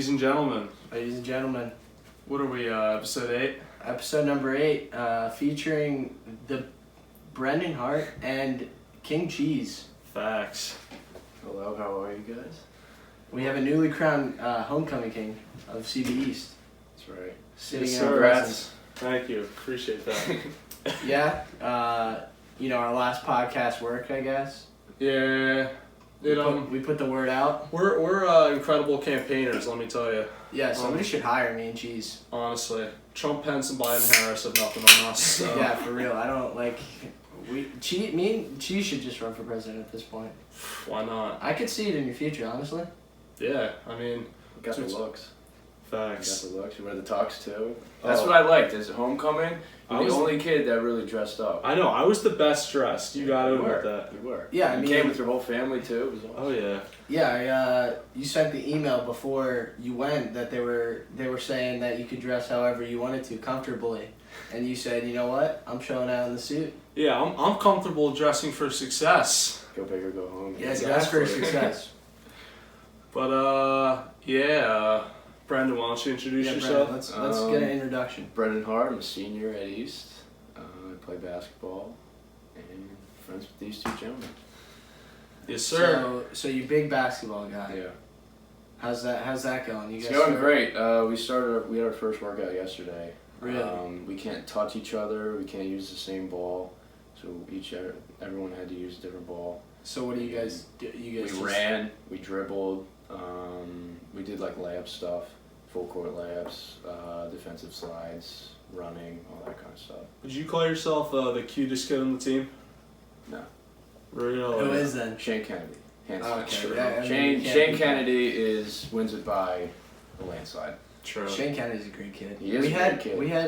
Ladies and gentlemen, what are we, episode 8? Episode number 8, featuring the Brendan Harte and King Cheese. Facts. Hello, how are you guys? We have a newly crowned homecoming king of CB East. That's right. Sitting Yes, in our sir. presence. Thank you. Appreciate that. Yeah, our last podcast worked, I guess. Yeah. We put the word out. We're incredible campaigners, let me tell you. Yeah, somebody should hire me and Cheese. Honestly. Trump, Pence, and Biden, Harris have nothing on us. So. Yeah, for real. I don't like... Me and Cheese should just run for president at this point. Why not? I could see it in your future, honestly. Yeah, I mean... You got the looks. Facts. You got the looks. You wear the tux, too. That's what I liked. As a homecoming, you're the only kid that really dressed up. I know. I was the best dressed. You gotta admit that. You were. Yeah, you came with your whole family, too. It was awesome. Oh, yeah. Yeah, you sent the email before you went that they were saying that you could dress however you wanted to comfortably, and you said, you know what, I'm showing out in the suit. Yeah, I'm comfortable dressing for success. Go big or go home. Yeah, dress for success. But Brendan, why don't you introduce yourself? Brendan, let's get an introduction. Brendan Harte, I'm a senior at East. I play basketball and friends with these two gentlemen. Yes, sir. So you big basketball guy. Yeah. How's that going? It's going great. We had our first workout yesterday. Really? We can't touch each other. We can't use the same ball. So everyone had to use a different ball. So what do you guys do? We ran. We dribbled. We did like layup stuff, full court layups, defensive slides, running, all that kind of stuff. Would you call yourself the cutest kid on the team? No. Really? Who is then? Shane Kennedy. Hands down. Okay. Yeah, Shane Kennedy wins it by a landslide. True. Shane Kennedy's a great kid. He is a great kid. We had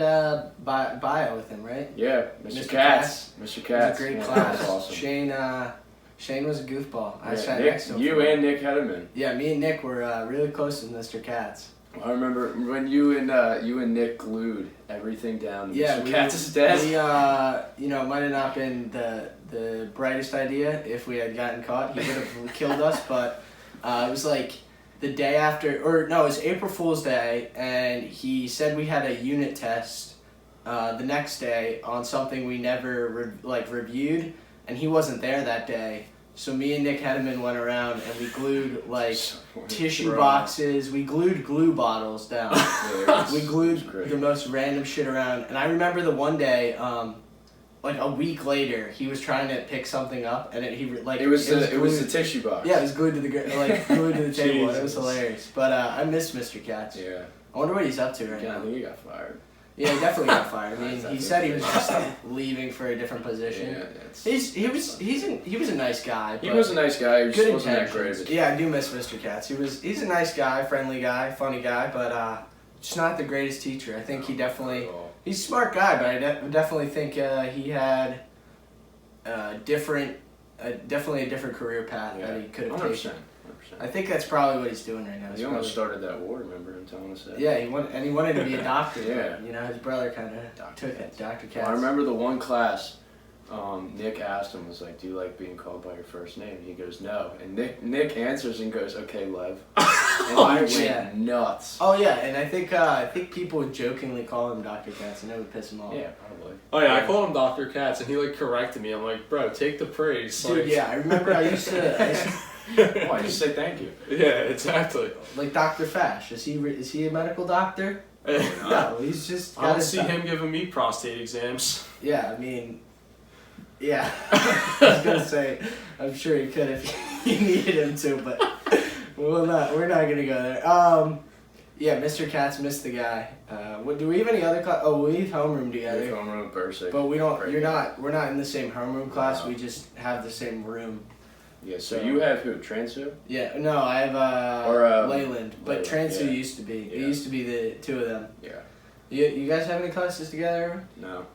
bio with him, right? Yeah, Mr. Katz. Mr. Katz. It was a great yeah, class. That was awesome. Shane was a goofball. I sat Nick, next to him. You and Nick Hederman. Yeah, me and Nick were really close with Mr. Katz. I remember when you and Nick glued everything down to Mr. Katz's desk. We might have not been the brightest idea if we had gotten caught. He would have killed us, but it was like the day after, it was April Fool's Day, and he said we had a unit test the next day on something we never reviewed, and he wasn't there that day. So me and Nick Hederman went around and we glued tissue boxes. We glued glue bottles down. We glued the most random shit around. And I remember the one day, a week later, he was trying to pick something up, and it was the tissue box. Yeah, it was glued to the glued to the table. And it was hilarious. But I miss Mr. Katz. Yeah. I wonder what he's up to right now. I think he got fired. Yeah, he definitely got fired. I mean, he said he was just leaving for a different position. Yeah, he was a nice guy. He was a nice guy. He just good wasn't that intentions. great. Yeah, I do miss Mr. Katz. He's a nice guy, friendly guy, funny guy, but just not the greatest teacher. I think he's a smart guy, but I definitely think he had definitely a different career path that he could have taken. 100%. I think that's probably what he's doing right now. He almost started that war, remember him telling us that? Yeah, he wanted to be a doctor. Yeah. But, his brother kind of took it, Dr. Katz. Well, I remember the one class, Nick asked him, was like, do you like being called by your first name? And he goes, no. And Nick answers and goes, okay, Lev. And I went nuts. Oh, yeah, and I think people would jokingly call him Dr. Katz, and it would piss him off. Yeah, probably. Oh, yeah, I called him Dr. Katz, and he, corrected me. I'm like, bro, take the praise. Dude, yeah, I remember I used to I just say thank you. Yeah, exactly. Like Dr. Fash. Is he a medical doctor? No, he's just. I don't see him giving me prostate exams. Yeah, I mean, yeah. I was gonna say, I'm sure he could if you needed him to, but we're not gonna go there. Yeah, Mr. Katz missed the guy. Do we have any other class? Oh, we have homeroom together. We have homeroom Bersic. But we don't. We're not in the same homeroom class. No. We just have the same room. Yeah, so you have who? Transu? Yeah, no, I have Leyland, but Transu used to be. Yeah. It used to be the two of them. Yeah. You guys have any classes together? No.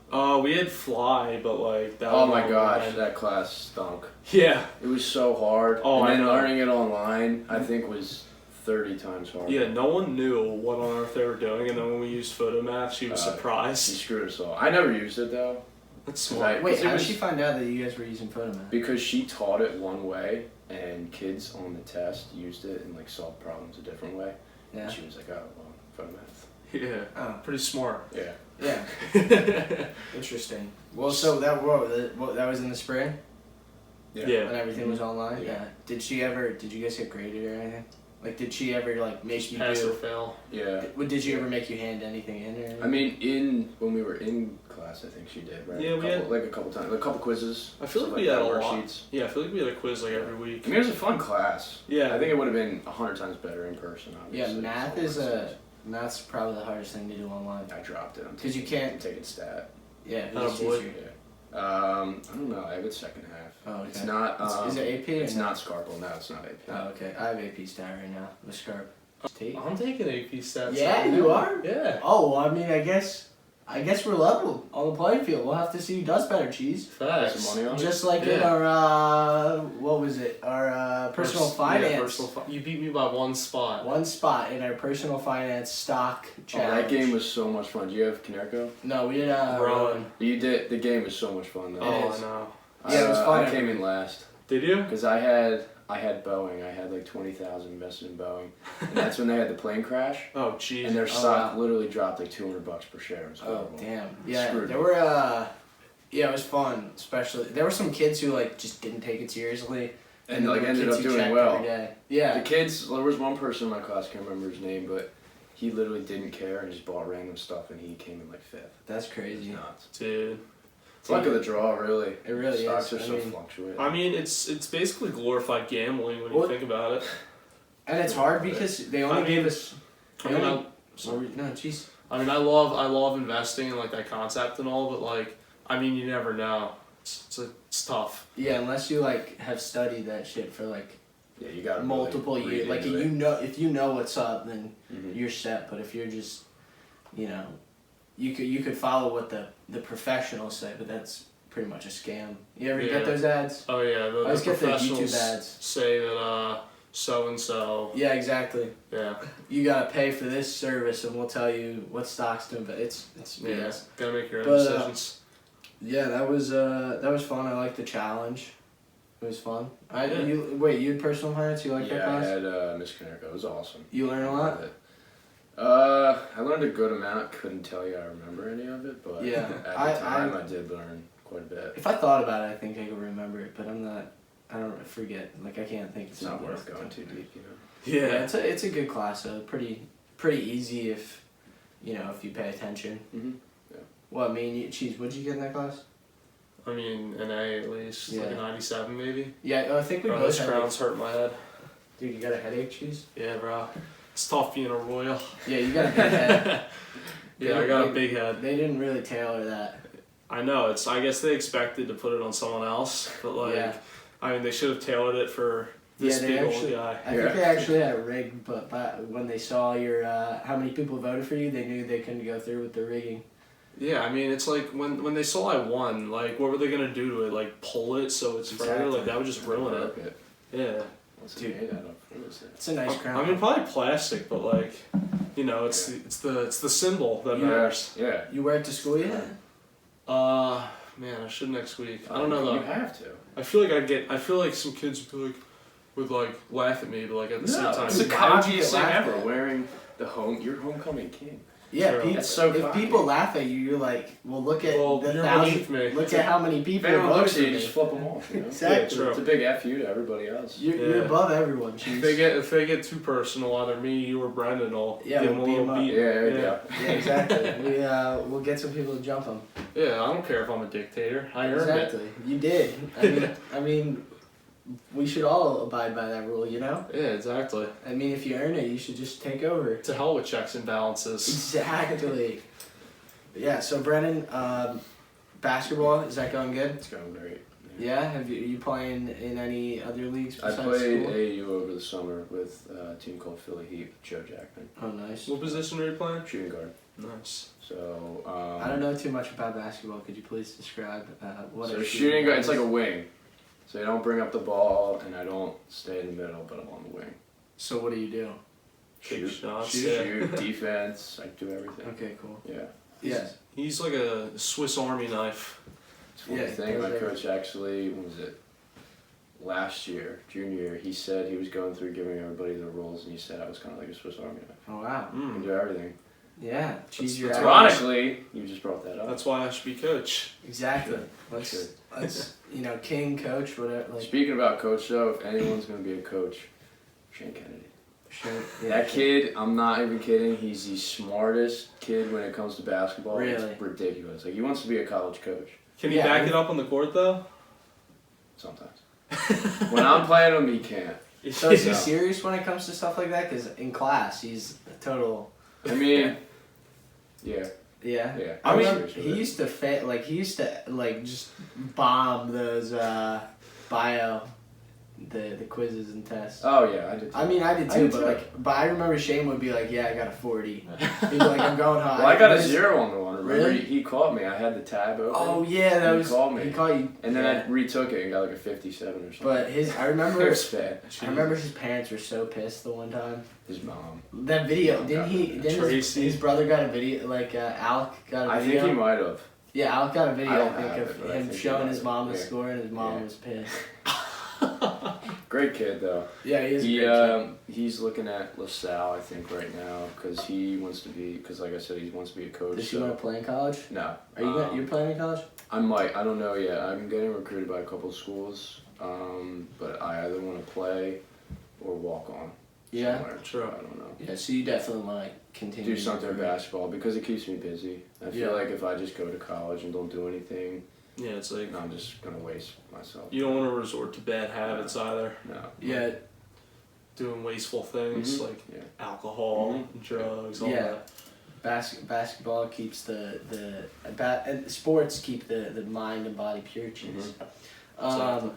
We had Fly, but that. Oh my gosh, that class stunk. Yeah. It was so hard. Oh, and then learning it online, I think, was 30 times harder. Yeah, no one knew what on earth they were doing, and then when we used Photomath, she was surprised. She screwed us all. I never used it though. That's smart. Wait, how did she find out that you guys were using Photomath? Because she taught it one way, and kids on the test used it and solved problems a different way. Yeah. And she was like, oh, well, photo math. Yeah. Oh. Pretty smart. Yeah. Yeah. Interesting. Well, so that was in the spring Yeah. when everything was online. Yeah. Did you guys get graded or anything? Like, did she ever like make you Pass or do? fail. Yeah. Did you ever make you hand anything in or anything? I mean, when we were in class, I think she did, right? Yeah, we had a couple times, a couple quizzes. I feel stuff like we had that, a lot. worksheets. Yeah, I feel like we had a quiz like every week. I mean, it was a fun class. Yeah. I think it would have been 100 times better in person, Yeah, obviously. math's probably the hardest thing to do online. I dropped it. Because you can't. I'm taking stat. Yeah. Oh, who's your boy. teacher? Yeah. I don't know. I have it second half. Oh, okay. It's not. Is it AP or It's no? not Scarple. No, it's not AP. Oh, okay. I have AP stat right now with Scarp. I'm taking AP stats. Yeah, right you now. are? Yeah. Oh, well, I mean, I guess we're level on the playing field. We'll have to see who does better, Cheese. Facts. Some money on it? Just like in Yeah. our what was it? Our personal finance. Yeah, you beat me by one spot. One spot in our personal finance stock challenge. That game was so much fun. Do you have Canerco? No, we had Rowan. You did. The game was so much fun though. Oh, is. I know. Yeah, it was fun. I came in last Did you? because I had Boeing. I had like 20,000 invested in Boeing, and that's when they had the plane crash, Oh, jeez. and their Oh, stock wow. literally dropped like $200 per share. It was Oh horrible. damn! Yeah, Screwed there me. were. Yeah, it was fun. Especially there were some kids who like just didn't take it seriously, And there like were ended kids up who doing checked well. every day. Yeah. The kids. There was one person in my class. Can't remember his name, but he literally didn't care and just bought random stuff, and he came in like 5th. That's It was crazy. nuts. Dude. It's luck of the draw, really. It really Stocks is. are I so mean, fluctuating. I mean, it's basically glorified gambling when you Well- think about it. and it's hard because they only I gave mean- us. I mean, No, jeez. I love investing and like that concept and all, but like, I mean, you never know. It's tough. Yeah, unless you like have studied that shit for like yeah, you got multiple really years. Like if you know what's up, then Mhm. you're set. But if you're just, you could follow what the professionals say, but that's pretty much a scam. You ever Yeah. get those ads? Oh yeah, the always get the professionals YouTube ads. say that so and so. Yeah, exactly. Yeah. You gotta pay for this service, and we'll tell you what stocks to invest. It's Yeah. BS. Gotta make your own But, decisions. Yeah, that was fun. I liked the challenge. It was fun. Yeah. You had personal finance. You like that Yeah, I class? had Miss Canerco. It was awesome. You learn a lot. I learned a good amount. Couldn't tell you I remember any of it, but Yeah, at the I time I did learn quite a bit. If I thought about it, I think I could remember it, but I'm not. I don't forget. Like I can't think. It's not something worth off the going top too of my deep, you know. head. Yeah. Yeah, it's a good class. So pretty easy if if you pay attention. Mm-hmm. Well, I mean, Cheese, what'd you get in that class? I mean, an A at least, like a Yeah. 97 maybe. Yeah, I think we Bro, both this had. crown's hurting my head. Dude, you got a headache, Cheese? Yeah, bro. It's tough being a royal. Yeah, you got a big head. Yeah, I got a big head. They didn't really tailor that. I know. I guess they expected to put it on someone else, but like, Yeah. I mean, they should have tailored it for this Yeah, big old actually- guy. I think they actually had it rigged, but when they saw your how many people voted for you, they knew they couldn't go through with the rigging. Yeah, I mean, it's like when they saw I won, like, what were they gonna do to it? Like, pull it so it's further? Exactly. Like, that would just ruin it. Okay. Yeah. What's Dude. it made out of? What is it? It's a nice crown. I mean, probably plastic, but like, it's the symbol that matters. Yeah. You wear it to school yet? Man, I should next week. I don't know though. You have to. I feel like some kids would laugh at me, but like at the same time, it's the Why would you cockiest get thing laughed ever. at? Wearing your homecoming king. Yeah, True. people, That's so if cocky. people laugh at you, you're like, well, look at Well, the you're thousand. beneath me. Look at how many If people anyone voted looks for at you, me. just flip them off. You know? Exactly. true. It's a big F you to everybody else. You're Yeah. above everyone, if Chief. they get too personal, either me, you, or Brendan will Yeah, give them we'll a beat little 'em up. beat. Yeah, there you go. Yeah, exactly. We'll get some people to jump them. Yeah, I don't care if I'm a dictator. I earned it. Exactly. You did. I mean, we should all abide by that rule, you know? Yeah, exactly. I mean, if you earn it, you should just take over. To hell with checks and balances. Exactly. Yeah, so Brennan, basketball, is that going good? It's going great. Yeah? Are you playing in any other leagues I besides played school? AAU over the summer with a team called Philly Heat, Joe Jackman, Oh, nice. What position are you playing? shooting guard. Nice. So I don't know too much about basketball. Could you please describe what So a shooting guard, it's is? like a wing. So you don't bring up the ball, and I don't stay in the middle, but I'm on the wing. So what do you do? Take Shoot, shots. shoot, defense. I do everything. Okay, cool. Yeah. Yeah. He's like a Swiss Army knife. It's one Yeah, thing. My those are- coach actually, what was it? last year, junior year, he said he was going through giving everybody their roles, and he said I was kind of like a Swiss Army knife. Oh wow. I can do everything. Yeah. Choose your that's hour. Ironically, you just brought that up. That's why I should be coach. Exactly. Should. Let's king, coach, whatever. Like, Speaking about coach, though, if anyone's going to be a coach, Shane Kennedy. sure. Yeah, That kid, I'm not even kidding, he's the smartest kid when it comes to basketball. Really? It's ridiculous. Like, he wants to be a college coach Can he Yeah, back I mean- it up on the court though? sometimes. When I'm playing him, he can't. So is he No. serious when it comes to stuff like that? Because in class, he's a total. I mean, yeah. Yeah. Yeah. I I'm mean, serious with he it. used to just bomb those bio, the quizzes and tests. Oh, yeah, I did too. I mean, I did too, but I remember Shane would be like, "Yeah, I got a 40." He'd be like, "I'm going high." Well, I got a 0 on the one. Remember, Really? he caught me. I had the tab open. Oh yeah, that He was. called me. He caught you. And then yeah. I retook it and got like a 57 or something. But I It remember. was bad. I remember his parents were so pissed the one time. His mom. That video, Oh, didn't God. he? Didn't Tracy. his brother got a video? Like Alec got a I video. think he might have. Yeah, Alec got a video. I I don't think have of it, but I him think he showing might his have. mom the Yeah. score, and his mom Yeah. was pissed. Great kid, though. Yeah, he is. He a great kid. he's looking at LaSalle, I think, right now, because he wants to be. Because like I said, he wants to be a coach. Does he so- want to play in college? No. Are you you're playing in college? I might. I don't know yet. I'm getting recruited by a couple of schools, but I either want to play or walk on. Yeah. Somewhere. Sure. I don't know. Yeah, so you definitely want to continue. Do something in basketball because it keeps me busy. I feel Yeah. like if I just go to college and don't do anything, Yeah, it's like I'm just gonna waste myself. you don't want to resort to bad habits either. No. Yeah, Doing wasteful things Mhm. like Yeah. alcohol, Mhm. drugs, all Yeah. that. basketball keeps and sports keep the mind and body pure. Cheese. Exactly.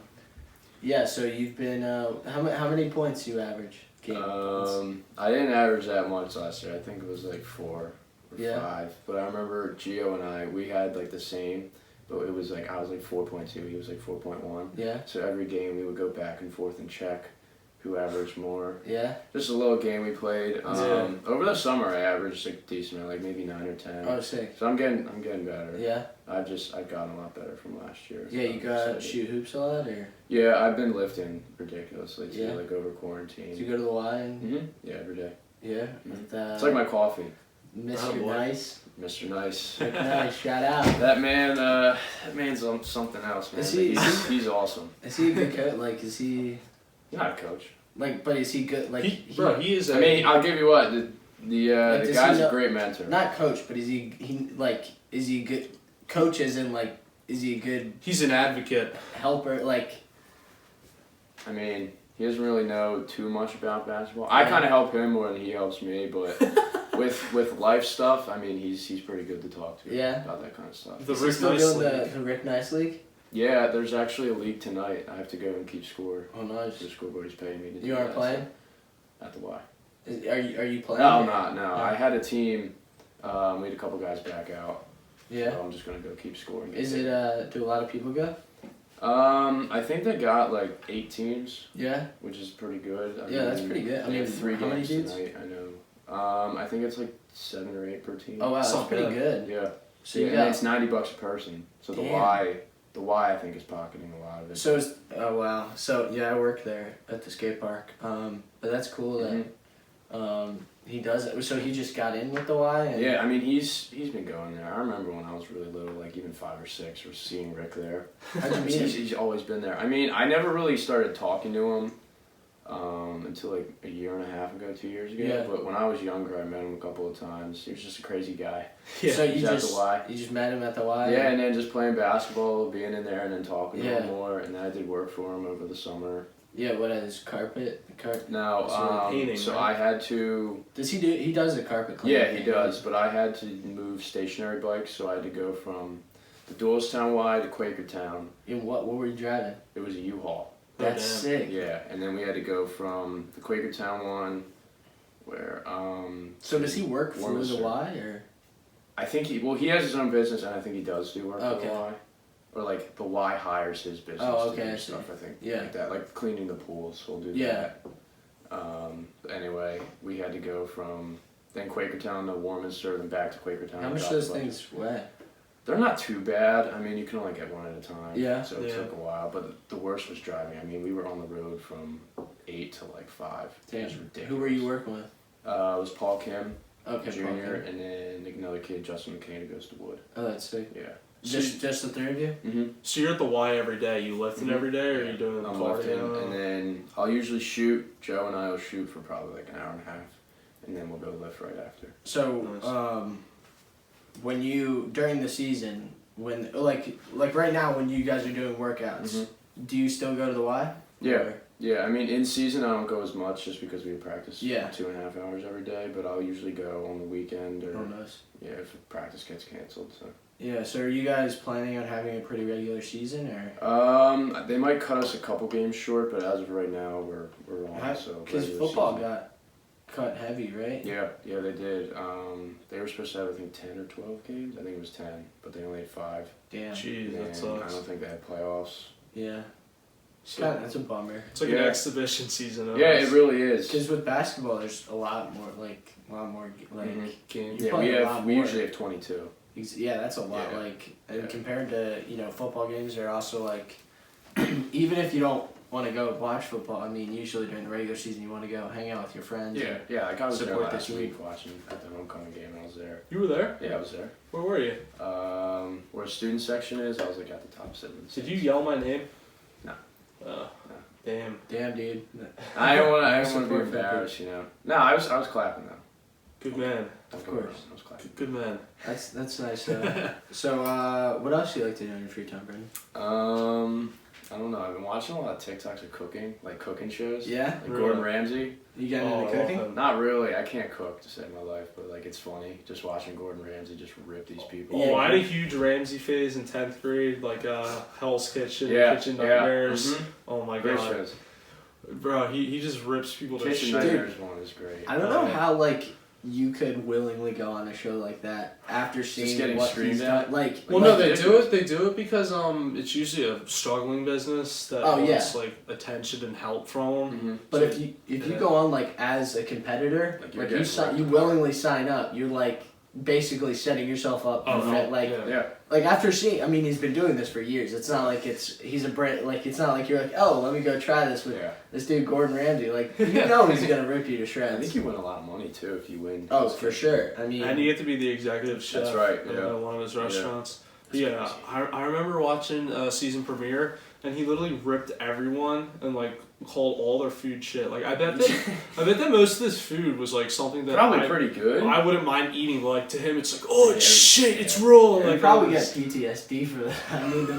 Yeah. So you've been how many points do you average? Game points? I didn't average that much last year. I think it was like 4 or Yeah. 5. But I remember Gio and we had like the same, but it was like I was like 4.2, he was like 4.1. Yeah. So every game we would go back and forth and check who averaged more. Yeah. Just a little game we played. Yeah. Over the summer I averaged like decent, like maybe 9 or 10. Oh, sick. So I'm getting better. Yeah. I've gotten a lot better from last year. Yeah. so You I'm got excited. shoot hoops a lot, or Yeah, I've been lifting ridiculously too, Yeah. like over quarantine. do you go to the Y and hmm Yeah, every day. yeah? Mhm. With, It's like my coffee, Mr. Oh, boy. Nice. Mr. Nice. Nice. Shout out. That man's something else, man. Is he- He's awesome. Is he a good coach? Like, is he He's not a coach. like? But is he good? Like, He is. I mean, I'll give you what the Like, does guy's he a know- great mentor. not coach, but is he like? Is he a good coach? As in, like, is he a good he's an advocate. helper? Like, I mean, he doesn't really know too much about basketball. I kind of help him more than he helps me, but with life stuff, I mean, he's pretty good to talk to Yeah. about that kind of stuff. The is he Rick still Nice doing League. the Rick Nice League? Yeah, there's actually a league tonight. I have to go and keep score. Oh, nice. The school board is paying me to do You aren't that, playing? so- At the Y. Are you playing? No, I'm not. No, No. I had a team. We had a couple guys back out. Yeah. So I'm just gonna go keep scoring. Is it do a lot of people go? I think they got like 8 teams, Yeah. which is pretty good. Yeah, that's pretty good. I they mean, have 3 how many games dudes? tonight. I know. I think it's like 7 or 8 per team. Oh wow, that's Something pretty like good. Yeah. So yeah, you and got it's $90 a person. So the Damn. Y I think is pocketing a lot of it. so is oh wow. So yeah, I work there at the skate park. But that's cool Mhm. that he does it. So he just got in with the Y. And Yeah, I mean he's been going there. I remember when I was really little, like even 5 or 6, or seeing Rick there. How'd you meet him? He's always been there. I mean, I never really started talking to him until like a year and a half ago, 2 years ago. Yeah. But when I was younger, I met him a couple of times. He was just a crazy guy. Yeah. So you He's at the just Y. you just met him at the Y. Yeah, and then just playing basketball, being in there, and then talking to Yeah. him more. And then I did work for him over the summer. Yeah. What is carpet? Now, So painting, so right? I had to. Does he do? He does the carpet cleaning. Yeah, he thing, does. But I had to move stationary bikes, so I had to go from the Doylestown Y to Quakertown. In what were you driving? It was a U-Haul. That's damn. sick. Yeah, and then we had to go from the Quakertown one, where So does he work for the Warminster. Y or? I think he has his own business, and I think he does do work Okay. for the Y, or like the Y hires his business Oh, to okay, I do see. stuff. I think Yeah. like that, like cleaning the pools. We'll do Yeah. that. Anyway, we had to go from then Quakertown to Warminster, then back to Quakertown. How much drop do those the bike. things weigh? They're not too bad. I mean, you can only get one at a time. Yeah. So it Yeah. took a while. But the worst was driving. I mean, we were on the road from 8 to like 5. It was ridiculous. Who were you working with? It was Paul Kim, Okay, Jr., Paul Kim. and then another kid, Justin McCain, who goes to Wood. Oh, that's sick. Yeah. Just the three of you? Mm-hmm. So you're at the Y every day. You lifting every day, or are you doing I'm cardio? lifting, and then I'll usually shoot. Joe and I will shoot for probably like an hour and a half, and then we'll go lift right after. So, Nice. when you during the season, when like right now when you guys are doing workouts, do you still go to the Y? Yeah. Or- Yeah, I mean, in season I don't go as much just because we practice Yeah. 2.5 hours every day, but I'll usually go on the weekend or Oh, nice. yeah, if practice gets canceled. So Yeah. So, are you guys planning on having a pretty regular season, or? they might cut us a couple games short, but as of right now we're on. So Because regular football season. got cut heavy, right? Yeah, they did. They were supposed to have I think 10 or 12 games. I think it was 10, but they only had 5. Damn. Jeez, And that I sucks. don't think they had playoffs. Yeah. So, That's a bummer. it's like an Yeah. exhibition season. Yeah, it really is. Because with basketball, there's a lot more like Mhm. Game. You Yeah, play a lot we more. usually have 22. Yeah, that's a lot. Yeah. Like, and Yeah. compared to football games, are also like, even if you don't want to go watch football, I mean, usually during the regular season, you want to go hang out with your friends. Yeah, like I was there Support last this week watching at the homecoming game. I was there. You were there? Yeah, I was there. Where were you? Where the student section is, I was like at the top sitting. Did you yell my name? No. Oh, damn. Damn, dude. I don't want to Support be for embarrassed, you know. No, I was clapping though. Good man. Of course. I was clapping. Good man. That's nice. So, what else do you like to do in your free time, Brendan? I don't know. I've been watching a lot of TikToks of cooking, like cooking shows. Yeah. Like Gordon Ramsay. You getting Oh, I into love cooking? him. Not really. I can't cook to save my life, but like it's funny just watching Gordon Ramsay just rip these people. Oh, I had a huge Ramsey phase in 10th grade, like Hell's Kitchen, Yeah, Kitchen yeah. Nightmares. Mhm. Oh my Great god. shows. Bro, he just rips people to Kitchen shit. Nightmares one is great. I don't know Yeah. how like you could willingly go on a show like that after seeing getting what screamed he's at? done. Like, Well, like, no, they do it. They do it because it's usually a struggling business that Oh, yeah. wants like attention and help from them. Mm-hmm. But So- if you yeah. go on like as a competitor, Like, you're like you getting you ripped willingly sign up, you're like basically setting yourself up Oh, for no. fit. Like Yeah. Yeah. like after seeing, I mean, he's been doing this for years. It's not like he's a brand. Like it's not like you're like, oh, let me go try this with Yeah. this dude Gordon Ramsay. Like you know he's gonna rip you to I shreds. think you win a lot of money too if you win. Oh, for sure. I mean, And you get to be the executive chef. That's right, At yeah. one of his Yeah. restaurants. That's Yeah, crazy. I remember watching a season premiere, and he literally ripped everyone and like called all their food shit. Like I bet that most of this food was like something that Probably I, pretty good. I wouldn't mind eating. But like to him, it's like, oh, it's Yeah. shit, it's raw. you Like probably I get was- PTSD for that. I mean, the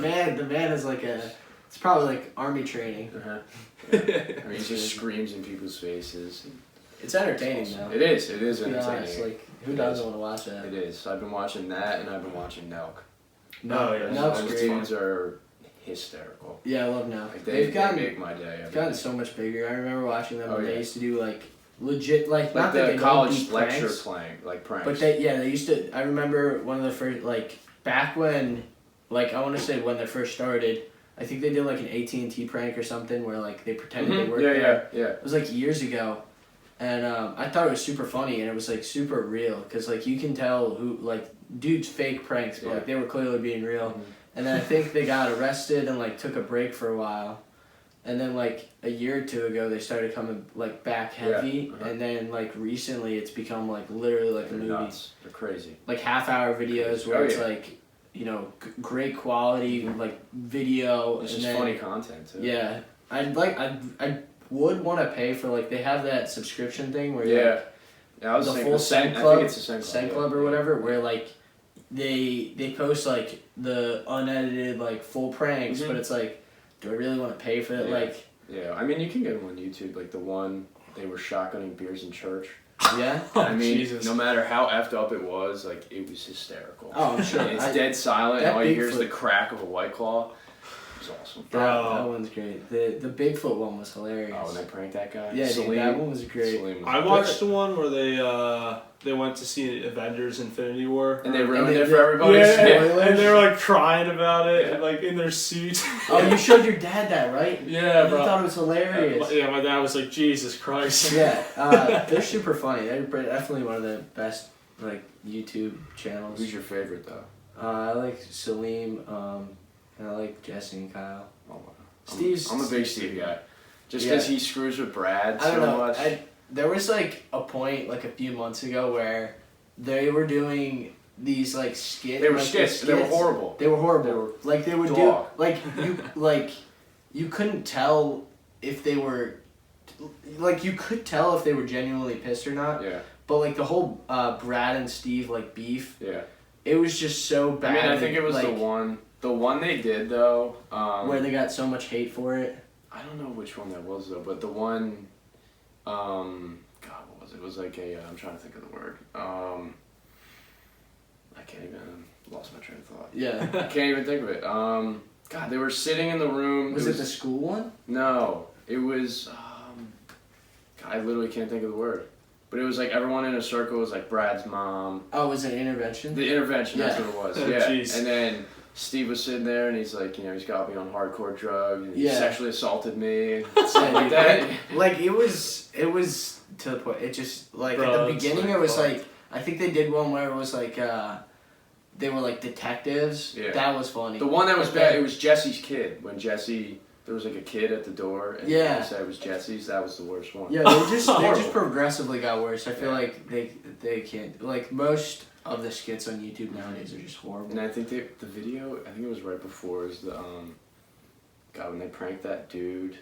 man is like it's probably like army training. Uh-huh. Yeah. I mean, he just screams in people's faces. It's entertaining though. It is. It is To be entertaining. honest, like who It doesn't is. want to watch that? It is. I've been watching that, and I've been watching Nelk. Oh, yeah. Nelk's Those great. dudes are hysterical. Yeah, I love Nelk. Like They've gotten make my day. they've gotten so much bigger. I remember watching them Oh, when they yeah. used to do like legit like Like not that the they college don't do lecture pranks, pranks. but they used to. I remember one of the first like back when like I want to say when they first started. I think they did like an AT&T prank or something where like they pretended they worked there. Yeah. It was like years ago, and I thought it was super funny and it was like super real because like you can tell who like dudes fake pranks but like they were clearly being real. Mhm. And then I think they got arrested and like took a break for a while, and then like a year or two ago they started coming like back heavy, Yeah, uh-huh. and then like recently it's become like literally like a They're movie, nuts. They're crazy. like half-hour videos where Oh, it's yeah. like great quality like video It's and just then funny content too. yeah. I would want to pay for like they have that subscription thing where Yeah. like, Yeah, I was the thinking full the Sen I Club, think it's the Sen Sen Club, Club yeah. or whatever, where like they post like the unedited like full pranks, Mhm. but it's like, do I really want to pay for it? Yeah. Like, Yeah, I mean you can get them on YouTube. Like the one they were shotgunning beers in church. yeah. Oh, I mean, Jesus. no matter how effed up it was, like it was hysterical. Oh, I'm sure. And it's I- dead silent, and that all you hear is Bigfoot- the crack of a White Claw. It was awesome. That one's great. The Bigfoot one was hilarious. Oh, and they pranked that guy. yeah, dude, Salim. that one was great. Salim was I great. watched the one where they went to see Avengers Infinity War. And they ruined they- it for everybody. Yeah, spoilers. and they were like crying about it, Yeah. and, like in their suits. Oh, you showed your dad that, right? Yeah, He bro. thought it was hilarious. Yeah, my dad was like, Jesus Christ. Yeah, they're super funny. They're definitely one of the best like YouTube channels. Who's your favorite though? I like Salim, and I like Jesse and Kyle. Oh, wow. Steve's. I'm a big Steve guy. Just because he screws with Brad I don't so know. much. There was like a point like a few months ago where they were doing these like skits. They were skits. They were horrible. They were horrible. They were like they would dog. do you couldn't tell if they were you could tell if they were genuinely pissed or not. Yeah. But like the whole Brad and Steve like beef. Yeah. It was just so bad. I mean, I think it was the one they did though. Where they got so much hate for it. I don't know which one that was though, but the one, God, what was it? It was like a, I'm trying to think of the word. I can't even, lost my train of thought. Yeah. I can't even think of it. God, they were sitting in the room. Was it the school one? No, it was, God, I literally can't think of the word. But it was like everyone in a circle was like Brad's mom. Oh, was it Intervention? The Intervention, that's what it was. Yeah. Jeez. And then Steve was sitting there and he's like, he's got me on hardcore drugs and he Yeah. sexually assolted me. Something like that. Like it was to the point. It just like Bro, at the it's beginning like it was fucked. like I think they did one where it was like they were like detectives. Yeah. That was funny. The one that was But bad, then- it was Jesse's kid. When Jesse, there was like a kid at the door and Yeah. they said it was Jesse's, that was the worst one. Yeah, they just Horrible. progressively got worse. I feel Yeah. like they can't like most of the skits on YouTube nowadays are just horrible. And I think the video, I think it was right before, is the, God, when they pranked that dude,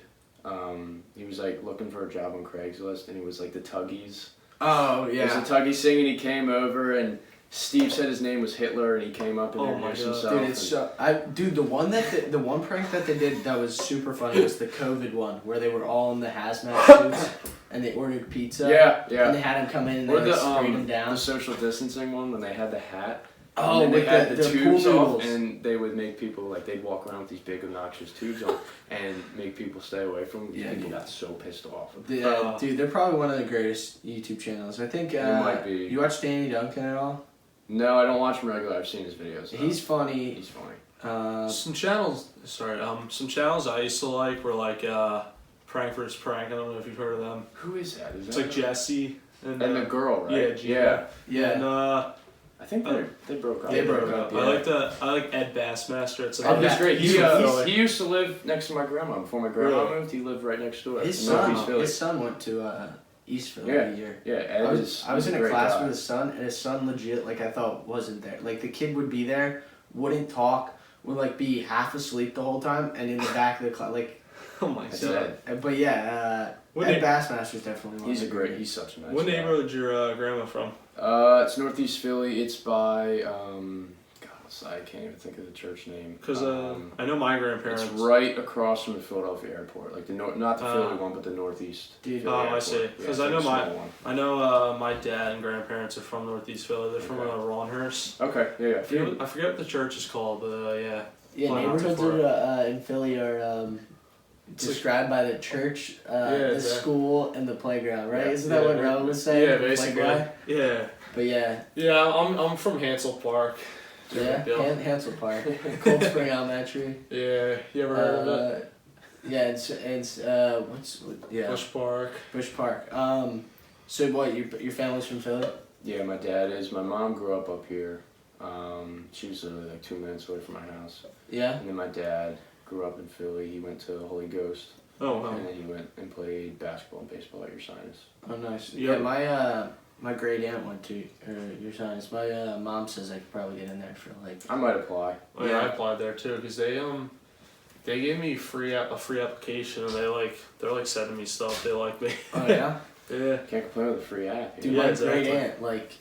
he was like looking for a job on Craigslist and he was like the Tuggies. Oh It was the Tuggies singing, he came over and Steve said his name was Hitler and he came up and Oh my introduced God. himself. Dude, it's so the one prank that they did that was super funny was the COVID one where they were all in the hazmat suits and they ordered pizza. Yeah. And they had him come in and Or they the, sprayed him down. the social distancing one when they had the hat. Oh, and then with they had the tubes pool off, noodles. and they would make people like they'd walk around with these big obnoxious tubes on, and make people stay away from them. Yeah, People dude. got so pissed off. Dude, they're probably one of the greatest YouTube channels. I think. might be. You watch Danny Duncan at all? No, I don't watch him regular. I've seen his videos. Though. He's funny. He's funny. Some channels I used to like were like Prank vs. Prank. I don't know if you've heard of them. Who is that? Is It's that like Jesse and the girl, right? Yeah, Gina. Yeah. And I think they broke up. They broke up. I like Ed Bassmaster. It's Oh, he's great. Philly. He used to live next to my grandma. Before my grandma Really? moved, he lived right next door. His in Northeast son. Philly. His son went to East Philly Yeah. a year. Yeah, Ed I is. was in a great class guy. with his son, and his son legit, like I thought, wasn't there. Like the kid would be there, wouldn't talk, would like be half asleep the whole time, and in the back of the class, like. Oh my That's god. Ed. But yeah, Ed Bassmaster's definitely one. He's of the great. He's such a nice What guy. neighborhood your grandma from? It's Northeast Philly. It's by I can't even think of the church name. Because I know my grandparents. It's right across from the Philadelphia airport, like the not the Philly one, but the Northeast. Dude. Philly Oh, I airport. see. Yeah, 'Cause it's I like know a small one. I know my dad and grandparents are from Northeast Philly. They're from Okay. Ronhurst. Okay, yeah. I forget what the church is called, but yeah. Yeah, Fly not too neighborhoods far. in Philly are described by the church, the exactly. school, and the playground, right? Yeah. Isn't that what Yeah. Rowan was saying? Yeah, The basically. playground? Yeah. But yeah, Yeah, I'm from Hansel Park. yeah, Bill. Hansel Park, Cold Spring Elementary. Yeah, you ever heard of it? Yeah, it's Bush Park. Bush Park. So what? Your family's from Philly? Yeah, my dad is. My mom grew up here. She was literally like 2 minutes away from my house. Yeah. And then my dad grew up in Philly. He went to Holy Ghost. Oh wow. And then he went and played basketball and baseball at your sinus. Oh, nice. Yeah. Yeah, my great aunt went to your science. My mom says I could probably get in there for like. I might apply. Oh yeah, Yeah. I applied there too because they gave me a free application and they're like sending me stuff. They like me. Oh yeah. Yeah. Can't complain with a free app. Dude, Yeah, my exactly. great aunt like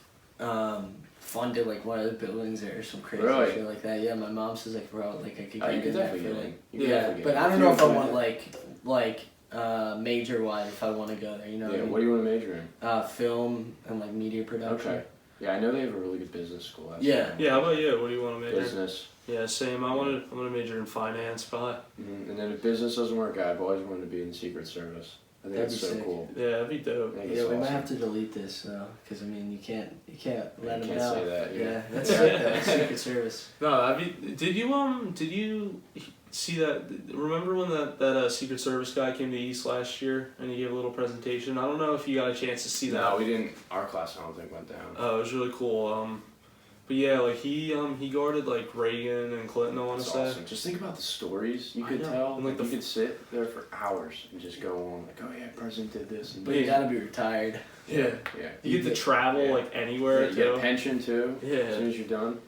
funded like one of the buildings there or some crazy Really? shit like that. Yeah, my mom says like bro, like I could Oh, get you could in there definitely for get like in. You could yeah, definitely but get in. I don't If know you if I apply. want major wise if I want to go there. You know. Yeah, What what do you want to major in? I mean? Film and like media production. Okay. Yeah, I know they have a really good business school. That's Yeah. Yeah. How about you? What do you want to major? Business. Yeah, same. I'm gonna major in finance, probably. And then if business doesn't work out, I've always wanted to be in the Secret Service. I think That'd that's be so sick. cool. Yeah, that'd be dope. I think Yeah, it's we might awesome. have to delete this because I mean you can't let You them can't know. say that, yeah. That's sick though. Secret Service. No, that'd be. Did you see that? Remember when that Secret Service guy came to East last year and he gave a little presentation? I don't know if you got a chance to see that. No, we didn't. Our class, I don't think, went down. It was really cool. But yeah, like he guarded like Reagan and Clinton. I want to That's say. awesome. Just think about the stories you could I know. tell. And, Like like, you could sit there for hours and just go on like, oh yeah, president did this. And But you gotta be retired. Yeah. yeah. You get to travel yeah. like anywhere. You get a pension too. Yeah. As soon as you're done.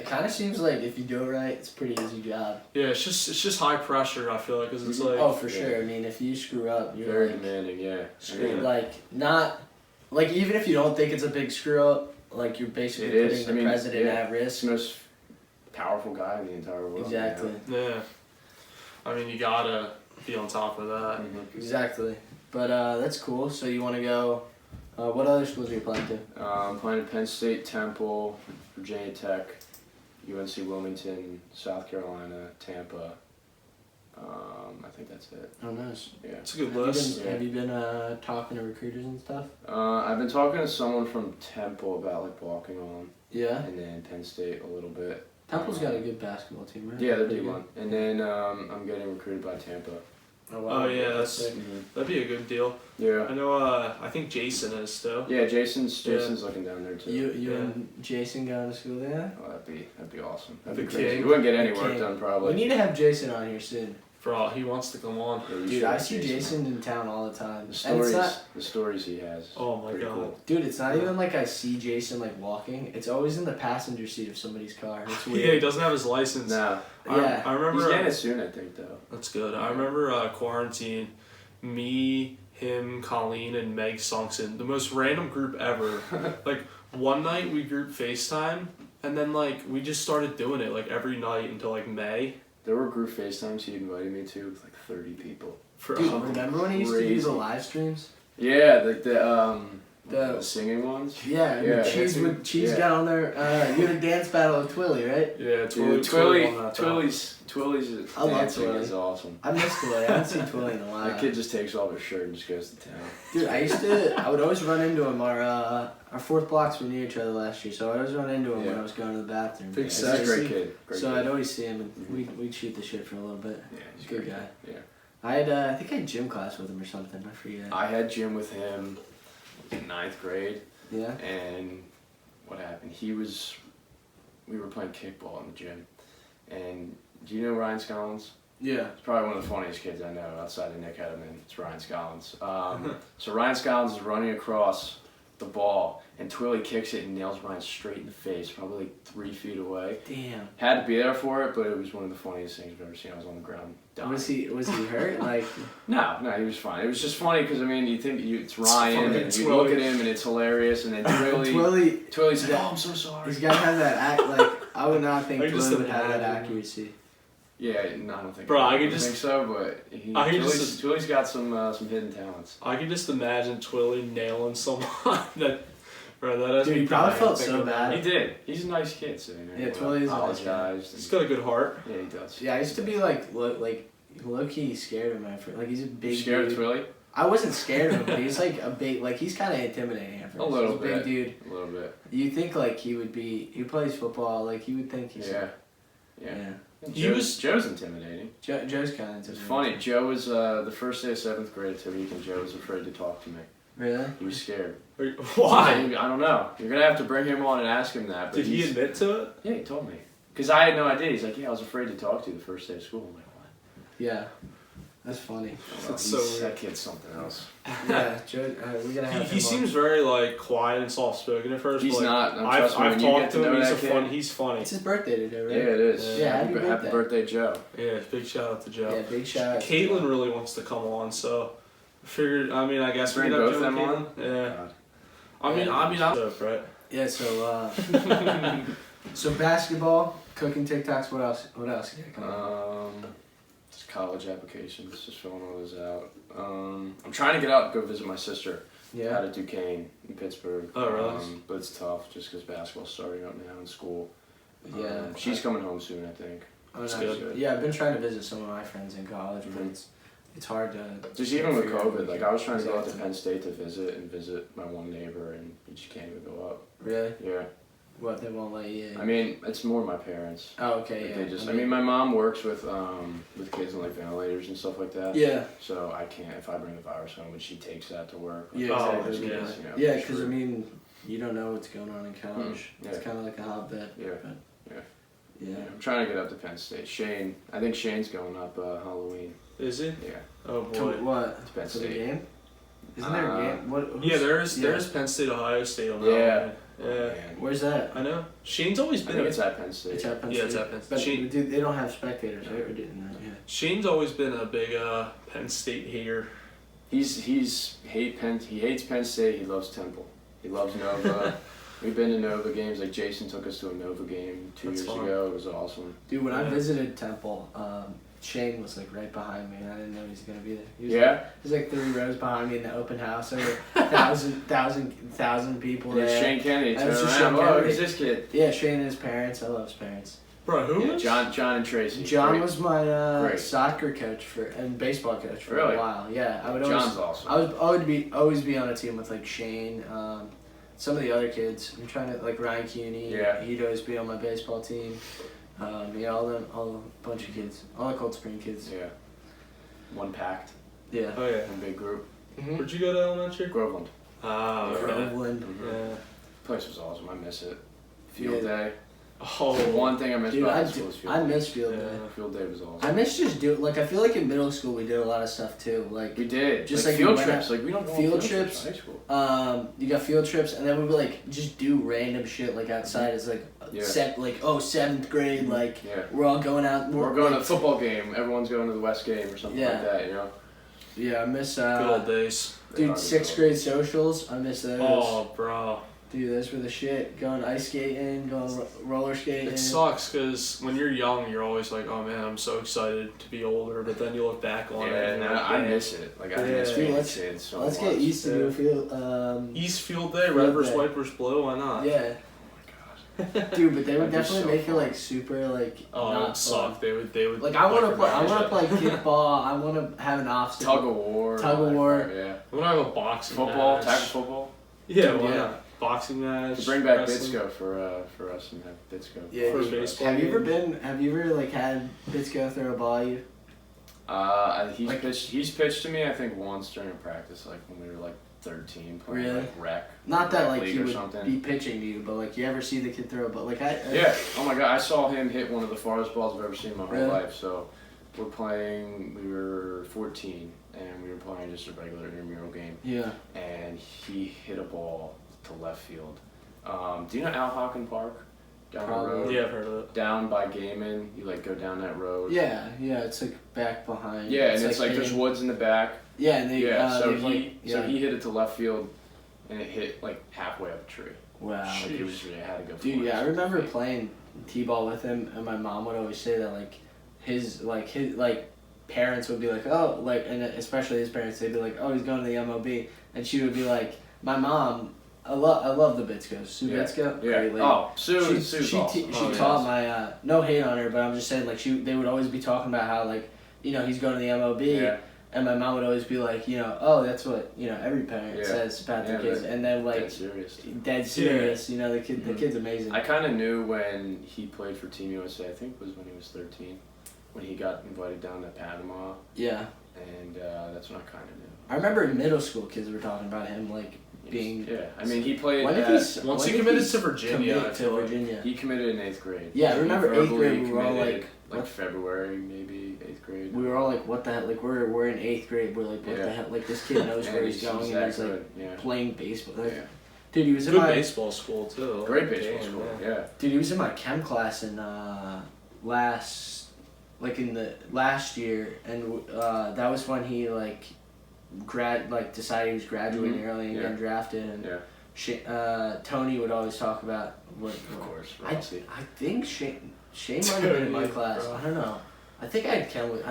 Kind of seems like if you do it right, it's a pretty easy job. Yeah, it's just high pressure. I feel like because it's like. Oh, for sure. I mean, if you screw up, you're Very like, demanding. Yeah. screwed. Like not, like even if you don't think it's a big screw up, like you're basically It is. putting the I mean, president yeah. at It's risk. the most powerful guy in the entire world. Exactly. Yeah. I mean, you gotta be on top of that. Exactly. But that's cool. So you want to go? What other schools are you applying to? I'm playing at Penn State, Temple, Virginia Tech, UNC Wilmington, South Carolina, Tampa. I think that's it. Oh, nice. Yeah. It's a good Have you list. been, have you been talking to recruiters and stuff? I've been talking to someone from Temple about like walking on, Yeah. and then Penn State a little bit. Temple's got a good basketball team, right? Yeah, they're Pretty D1. And then I'm getting recruited by Tampa. Oh, wow. Oh yeah, that's sick. that'd be a good deal. Yeah. I know. I think Jason is still. Yeah, Jason's looking down there too. You Yeah. and Jason going to school there? Oh, that'd be awesome. The That'd be crazy. king. We wouldn't get any The work king. done We probably. need to have Jason on here soon. For all he wants to come on. Yeah, you Dude, should I have see Jason in town all the time. The And it's stories, not, the stories he has. Oh my pretty god. Cool. dude, it's not even like I see Jason like walking. It's always in the passenger seat of somebody's car. It's Yeah, weird. he doesn't have his license. Nah, Yeah. I remember. he's getting it soon, I think though. That's good. I remember quarantine. Me, him, Colleen, and Meg Sonkson. The most random group ever. Like one night we group FaceTime, and then like we just started doing it like every night until like May. There were group FaceTimes he invited me to with like 30 people. For Dude, remember when he used to do Crazy. the live streams? Yeah, like the The singing ones. yeah, Yeah, Cheese dancing. with Cheese Yeah. got on there. You had a dance battle with Twilly, right? yeah, Dude, Twilly's I love dancing Twilly. is awesome. I miss Twilly. I haven't seen Twilly in a while. That kid just takes off his shirt and just goes to town. Dude, I would always run into him. Our fourth blocks were near each other last year, so I always run into him when Yeah. I was going to the bathroom. Big He's Sexy. a great kid. Great So kid. I'd always see him, and we'd shoot the shit for a little bit. Yeah, he's a Good great guy. kid. Yeah. I think I had gym class with him or something. I forget. I had gym with him in 9th grade, Yeah. and what happened? We were playing kickball in the gym, and do you know Ryan Scollins? Yeah. He's probably one of the funniest kids I know outside of Nick Edelman. It's Ryan Scollins. So Ryan Scollins is running across the ball, and Twilly kicks it and nails Ryan straight in the face, probably like 3 feet away. Damn. Had to be there for it, but it was one of the funniest things I've ever seen. I was on the ground dying. Was he hurt? Like. No, he was fine. It was just funny because I mean, it's Ryan, fucking and you look Twilly. at him and it's hilarious, and then Twilly's like, Yeah. "Oh, I'm so sorry." He's got to have that act. Like I would not think I can just Twilly would have that imagine. accuracy. Yeah, no, I don't think. Bro, I could don't just- think so, but Twilly's got some hidden talents. I can just imagine Twilly nailing someone that. Bro, that has Dude, me he probably dying felt thinking so about bad. He did. He's a nice kid, so you know. Yeah, he Twilly is a nice guy. apologized. He's got a good heart. Yeah, he does. Yeah, I used to be like low key scared of him at first. Like he's a You big. scared dude. of Twilly? I wasn't scared of him, but he's like a big. Like he's kind of intimidating at first. A little he's a big bit. dude. A little bit. You think like he would be? He plays football. Like you would think he's. Yeah. Yeah. Joe's intimidating. Joe's kind of It's intimidating. funny. Joe was the first day of 7th grade to week, and Joe was afraid to talk to me. Really? He was scared. Why? I don't know. You're gonna have to bring him on and ask him that. But Did he he's- admit to it? Yeah, he told me. Because I had no idea. He's like, yeah, I was afraid to talk to you the first day of school. I'm like, what? Yeah. That's funny. Well, That's so weird. That kid's something else. Yeah, Joe. We gotta have him He seems very like quiet and soft spoken at first. He's but, like, not. No, I've trust me, when you talked get to to him. know He's that kid. He's funny. It's his birthday today, right? Yeah, it is. Yeah, happy Happy birthday, Joe. Yeah, big shout out to Joe. Yeah, big shout out. to Caitlin Joe. really wants to come on, so I figured. I mean, I guess we Bring could have both Joe and them Caitlin. Yeah. God. I'm dope, right? Yeah. So. So basketball, cooking TikToks. What else? What else you got coming on? Just college applications. Just filling all those out. I'm trying to get out and go visit my sister out Yeah. at Duquesne in Pittsburgh. Oh, really? But it's tough just because basketball's starting up now in school. Yeah. She's coming home soon, I think. Oh, That's nice. good. Yeah, I've been trying to visit some of my friends in college, but Mhm. it's hard to. Just even with figure out COVID, like I was trying to go out to Exactly. Penn State to visit my one neighbor, and you just can't even go up. Really? Yeah, What, they won't let you in? I mean it's more my parents. Oh, okay, Like, yeah. they just, I mean, my mom works with kids on like ventilators and stuff like that. Yeah. So I can't if I bring the virus home and she takes that to work. Yeah, Oh, exactly. yeah. You know, Yeah, it's because I true. mean, You don't know what's going on in college. Yeah. It's kind of like a hotbed. Yeah. But, Yeah. yeah. I'm trying to get up to Penn State. I think Shane's going up Halloween. Is he? Yeah. Oh To boy. what? To Penn For the State. game? Isn't there a game? What? Yeah, who's- there's Penn State, Ohio State on that. Yeah. one. Oh, Yeah. man. Where's that? I know. Shane's always I been think a it's at Penn State. It's at Penn Yeah, State. it's at Penn State. But Shane- dude, they don't have spectators, right? Or didn't they? Yeah. Shane's always been a big Penn State hater. He hates Penn State. He loves Temple. He loves Nova. We've been to Nova games. Like Jason took us to a Nova game 2 That's years fun. ago. It was awesome. Dude, when I Yeah. visited Temple, Shane was like right behind me, and I didn't know he was gonna be there. He was Yeah. Like, he was like 3 rows behind me in the open house. There were thousand people Yeah, there. Shane Kennedy That was turned just around. Shane Oh, Kennedy. who's this kid? Yeah, Shane and his parents. I love his parents. Bro, who Yeah, was? John and Tracy. John Great. was my Great. soccer coach and baseball coach for Really? a while. Yeah, I would John's always. awesome. I would always be on a team with like Shane, some of the other kids. I'm trying to like Ryan Cuny. Yeah. He'd always be on my baseball team. Yeah, all a bunch of kids, all the Cold Spring kids. Yeah. One packed. Yeah. Oh yeah. One big group. Where'd you go to elementary? Groveland. Ah, Yeah. okay. Groveland. Mhm. Yeah. Place was awesome. I miss it. Field Yeah. day. Oh. The one thing I miss Dude, about I, high school is field I day. miss field day. Yeah. Field day was awesome. I miss just like I feel like in middle school we did a lot of stuff too. Like We did. Just like like we field went trips. out- Like we don't go on field field trips. in high school. you got field trips and then we would like just do random shit like outside. It's like Yeah. seventh grade. Like Yeah. we're all going out. We're going to like, a football game. Everyone's going to the West game or something Yeah. like that. You know. Yeah, I miss Good old days. They are dude good 6th old grade days. socials. I miss those. Oh, bro. Dude, those were the shit. Going ice skating, going roller skating. It sucks because when you're young, you're always like, oh man, I'm so excited to be older. But then you look back on it Yeah, and no, you're like, I "Man." miss it. Like I Yeah. miss Dude, being a let's- kid so Let's much. get used to Yeah. do a field. East Field Day, Field red versus day. white versus blue. Why not? Yeah, Oh my god. dude, but they would That'd be definitely so make it fun. like super like. Oh, it not would suck. fun. They would. Like I want to play. I micromanage want to it. play kickball. I want to have an off stick. Tug of war. Tug of war. Yeah. I want to have a boxing Football. match. Tackle football. Yeah, why Yeah. not? Boxing match. To bring back wrestling. Bitsko for us and have Bitsko. Yeah, For dude. baseball Have you ever game. been? Have you ever like had Bitsko throw a ball at you? He's Like- pitched to me I think once during a practice like when we were like 13 playing Really? like rec. Not that rec like league he or would something. be pitching to you, but like you ever see the kid throw a ball? Like Yeah. Oh my god, I saw him hit one of the farthest balls I've ever seen in my whole Really? life. So we were 14 and we were playing just a regular intramural game Yeah. and he hit a ball to left field. Do you know Al Hawken Park? Down the Probably. road? Yeah, I've heard of it. Down by Gaiman, you like go down that road. Yeah, it's like back behind. Yeah, and it's like there's hitting- woods in the back. Yeah, and they So they've, like, he hit it to left field, and it hit like halfway up a tree. Wow. Like it was it had to go. Dude, 40 yeah, I or remember something. playing t-ball with him, and my mom would always say that his parents would be like, oh, like, and especially his parents, they'd be like, oh, he's going to the MOB, and she would be like, my mom, I love the Bitsko, Sue Yeah. Bitsko, Yeah. great lady. Oh, Sue's she awesome. Oh, taught yes. my no hate on her, but I'm just saying they would always be talking about how he's going to the MOB. Yeah. And my mom would always be like, oh, that's what every parent Yeah. says about their Yeah, kids, and then Dead serious. dead serious. The kid, the Mhm. kid's amazing. I kind of knew when he played for Team USA. I think it was when he was 13, when he got invited down to Panama, Yeah, and that's when I kind of knew. I remember in middle school kids were talking about him being. Yeah, I mean he played. When did Once he when did committed to Virginia, commit I to feel like. Virginia? He committed in 8th grade. Yeah, I He remember 8th verbally grade, we were all committed, what? February maybe 8th grade. We were all like, "What the hell?" Like we're in 8th grade. We're like, "What Yeah. the hell?" Like this kid knows where he's he's going, and that he's like good. Yeah. playing baseball. Like, Yeah. dude, he was in Good my baseball school too. Great baseball Damn, school. yeah. Yeah. dude. He was in my chem class in last year, and that was when he decided he was graduating Mhm. early and Yeah. getting drafted. And Yeah. Tony would always talk about what. Of course. I Rossi. think Shane might have been in my Tony, class. bro. I don't know. I think I had chem with.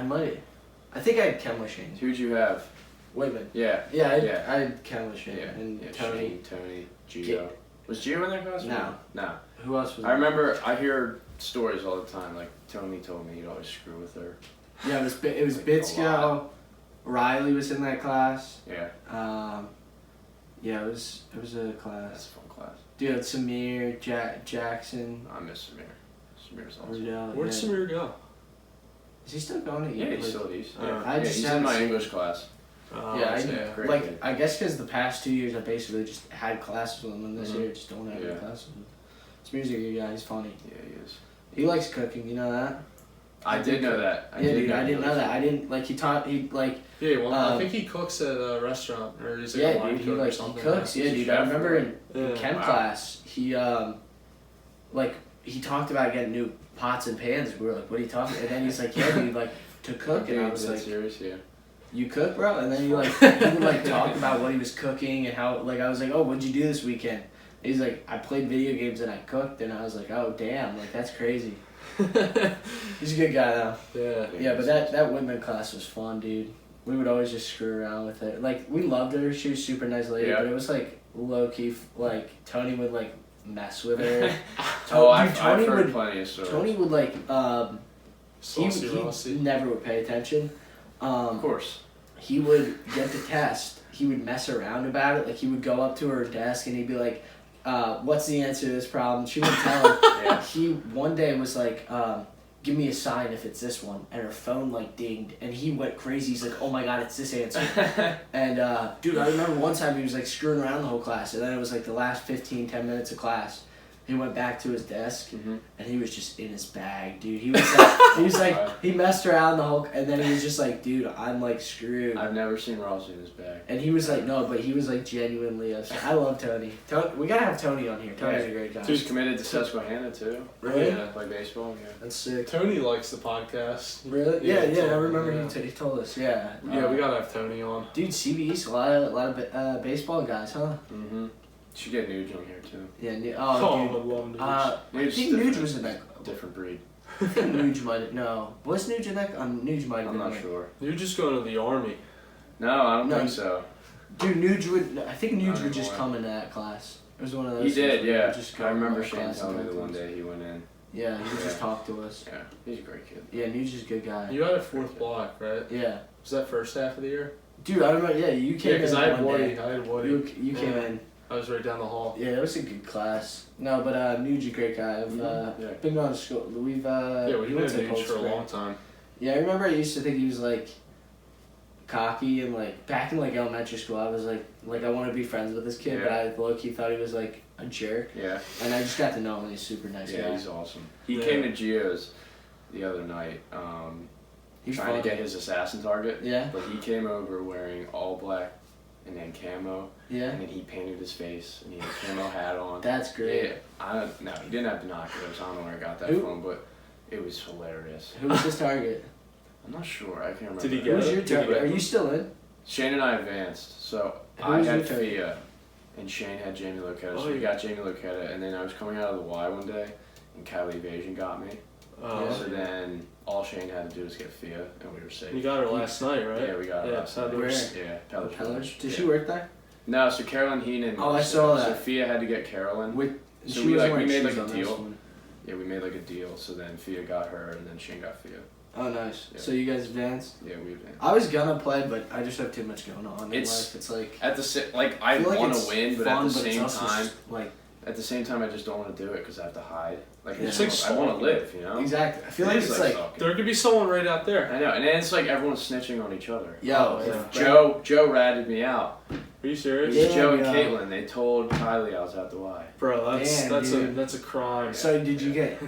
I think I had chem with Shane. Who'd you have? Whitman. Yeah. Yeah, Yeah. I had chem with Shane Yeah. and Yeah. Tony. Shane, Tony, Gio. Was Gio in that class? No. No. Who else was? I remember. I hear stories all the time. Like Tony told me he'd always screw with her. Yeah, it was Like, a Bitsko. lot. Riley was in that class. Yeah. Yeah, it was a That's a class. fun class. Dude, Samir, Jackson, I miss Samir. Samir's awesome. Rudell. Where'd yeah. Samir go? Is he still going to Yeah, East? he's still at East. Yeah. I Yeah, just he's in haven't my seen- English class. Yeah, yeah. Great like kid. I guess because the past 2 years I basically just had classes with him, and this Mhm. year I just don't have any Yeah. classes with him. This music guy, he's funny. Yeah, he is. He likes cooking, you know that? I did know that. Yeah, dude, I he didn't know likes that. it. I didn't like Yeah, well, I Um, think he cooks at a restaurant, or he's like a yeah, line dude, cook or he something. cooks. Yeah, He's a dude. I chef, remember right? in Yeah. chem Wow. class, he talked about getting new pots and pans. We were like, "What are you talking?" And then he's like, "Yeah, dude, like to cook." And I was That's like, serious, yeah. "You cook, bro?" And then he would like talk about what he was cooking and how I was like, "Oh, what'd you do this weekend?" And he's like, "I played video games and I cooked." And I was like, "Oh, damn, like that's crazy." He's a good guy though. Yeah. Yeah, but that women class was fun, dude. We would always just screw around with it. Like we loved her. She was a super nice lady, Yeah. but it was like low key. Like Tony would like mess with her. I've Tony heard would. plenty of stories. Tony would like. Saucy He Rossi. never would pay attention. Of course. He would get the test. He would mess around about it. Like he would go up to her desk and he'd be like, "What's the answer to this problem?" She would tell him. Yeah. He one day was like, "Give me a sign if it's this one," and her phone like dinged, and he went crazy. He's like, "Oh my god, it's this answer!" And dude, I remember one time he was like screwing around the whole class, and then it was like the last 10 minutes of class. He went back to his desk, and he was just in his bag, dude. He was like, he messed around the whole, and then he was just like, "Dude, I'm like screwed." I've never seen Ross in his bag. And he was like, no, but he was like genuinely upset. I love Tony. We gotta have Tony on here. Tony's a great guy. He's committed to Susquehanna too. Really? Yeah. Play baseball, yeah. That's sick. Tony likes the podcast. Really? Yeah, Yeah, I Tony, remember yeah. he told us. Yeah. Yeah, we gotta have Tony on. Dude, CBE's a lot of baseball guys, huh? Mm-hmm. Should get Nuge on here too. Yeah. I Dude. would love Nuge. I Nuge's think different. Nuge was in that. Different breed. I think Nuge might. No, was Nuge in that? Nuge might have I'm been. not there. sure. You're just going to the army. No, I don't No. think so. Dude, Nuge would. I think Nuge Not would just anymore. come into that class. It was one of those. He things did, where he yeah. would just go I into remember that Shane class telling me and the talk one to us. day he went in. Yeah, he would just Yeah. talk to us. Yeah, he's a great kid. Yeah, Nuge is a good guy. You had a fourth block, right? Yeah. Was that first half of the year? Dude, I remember. Yeah, you came Yeah, because in I had one Woody. day. I had Woody. You came Yeah. in. I was right down the hall. Yeah, it was a good class. No, but Nuge a great guy. I've Yeah. been going to school. We've Yeah, we he knew went to Nuge for a Cold long time. Yeah, I remember I used to think he was like cocky and like back in like elementary school. I was like I want to be friends with this kid, but I low key thought he was like a jerk. Yeah. And I just got to know him. And he's a super nice Yeah, guy. he's awesome. He Yeah. came to Gio's the other night, He's trying fun. to get his assassin target. Yeah. But he came over wearing all black and then camo, Yeah. and then he painted his face and he had a camo hat on. That's great. Yeah, no, he didn't have binoculars. I don't know where I got that Who? from, but it was hilarious. Who was his target? I'm not sure. I can't remember. Did he Who get was it? your Did he target? get Are it? you still in? Shane and I advanced, so Who I was had your target? Fia, and Shane had Jamie Locetta. Oh, So we yeah. got Jamie Locetta, and then I was coming out of the Y one day, and Kylie Evasion got me. Oh, So then all Shane had to do was get Fia, and we were safe. you got her last night, right? Yeah, we got her Yeah, last so night. there was- Where? Yeah, Pellers Pellers? Village. Did Yeah. she work there? No, so Carolyn Heenan. Oh, I saw that. Sophia had to get Carolyn. With So she we, was like, we wearing made, shoes like, a on this deal. one. Yeah, we made like a deal. So then Fia got her, and then Shane got Fia. Oh, nice. Yeah. So you guys advanced? Yeah, we advanced. I was gonna play, but I just have too much going on in It's- life. It's like At the like, I feel like want it's to win, but fun, at the but it's same also time, just, like at the same time, I just don't want to do it because I have to hide. Like, Yeah. it's It's like like I want to live, you know. exactly. I feel It like is it's like stalking. There could be someone right out there. I know, and then it's like everyone's snitching on each other. yo, yeah. if Joe ratted me out. Are you It serious? was Yeah, Joe and yeah. Caitlin. They told Kylie I was at the Y. Bro, that's Damn, that's dude. a that's a crime. So did you get?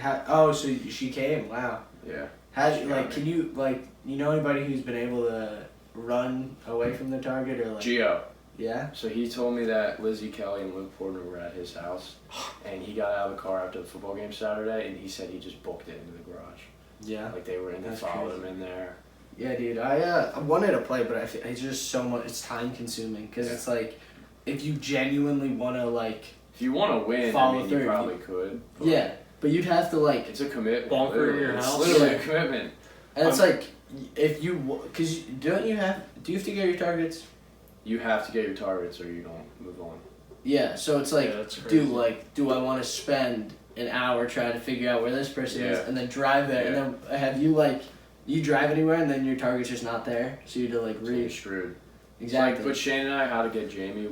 So she came. Wow. Yeah. How She got like me. can you like you know anybody who's been able to run away from the target or like Gio. yeah? So he told me that Lizzie Kelly and Luke Porter were at his house, and he got out of the car after the football game Saturday, and he said he just booked it into the garage. Yeah. Like they were in, they That's followed crazy. him in there. Yeah, dude. I wanted to play, but it's just so much. It's time consuming because Yeah. it's like if you genuinely want to like If you want to win, Follow I mean, through. you probably could. but yeah, but you have to like It's a commitment. Bunker in literally. your It's house? literally Yeah. a commitment. and it's like if you because do you have to get your targets? You have to get your targets or you don't move on. Yeah, so it's like, Yeah, that's crazy. do I want to spend an hour trying to figure out where this person is Yeah. and then drive there and then have you like, you drive anywhere and then your target's just not there, so you had to like So you're reach. screwed. Exactly. Like, but Shane and I, how to get Jamie,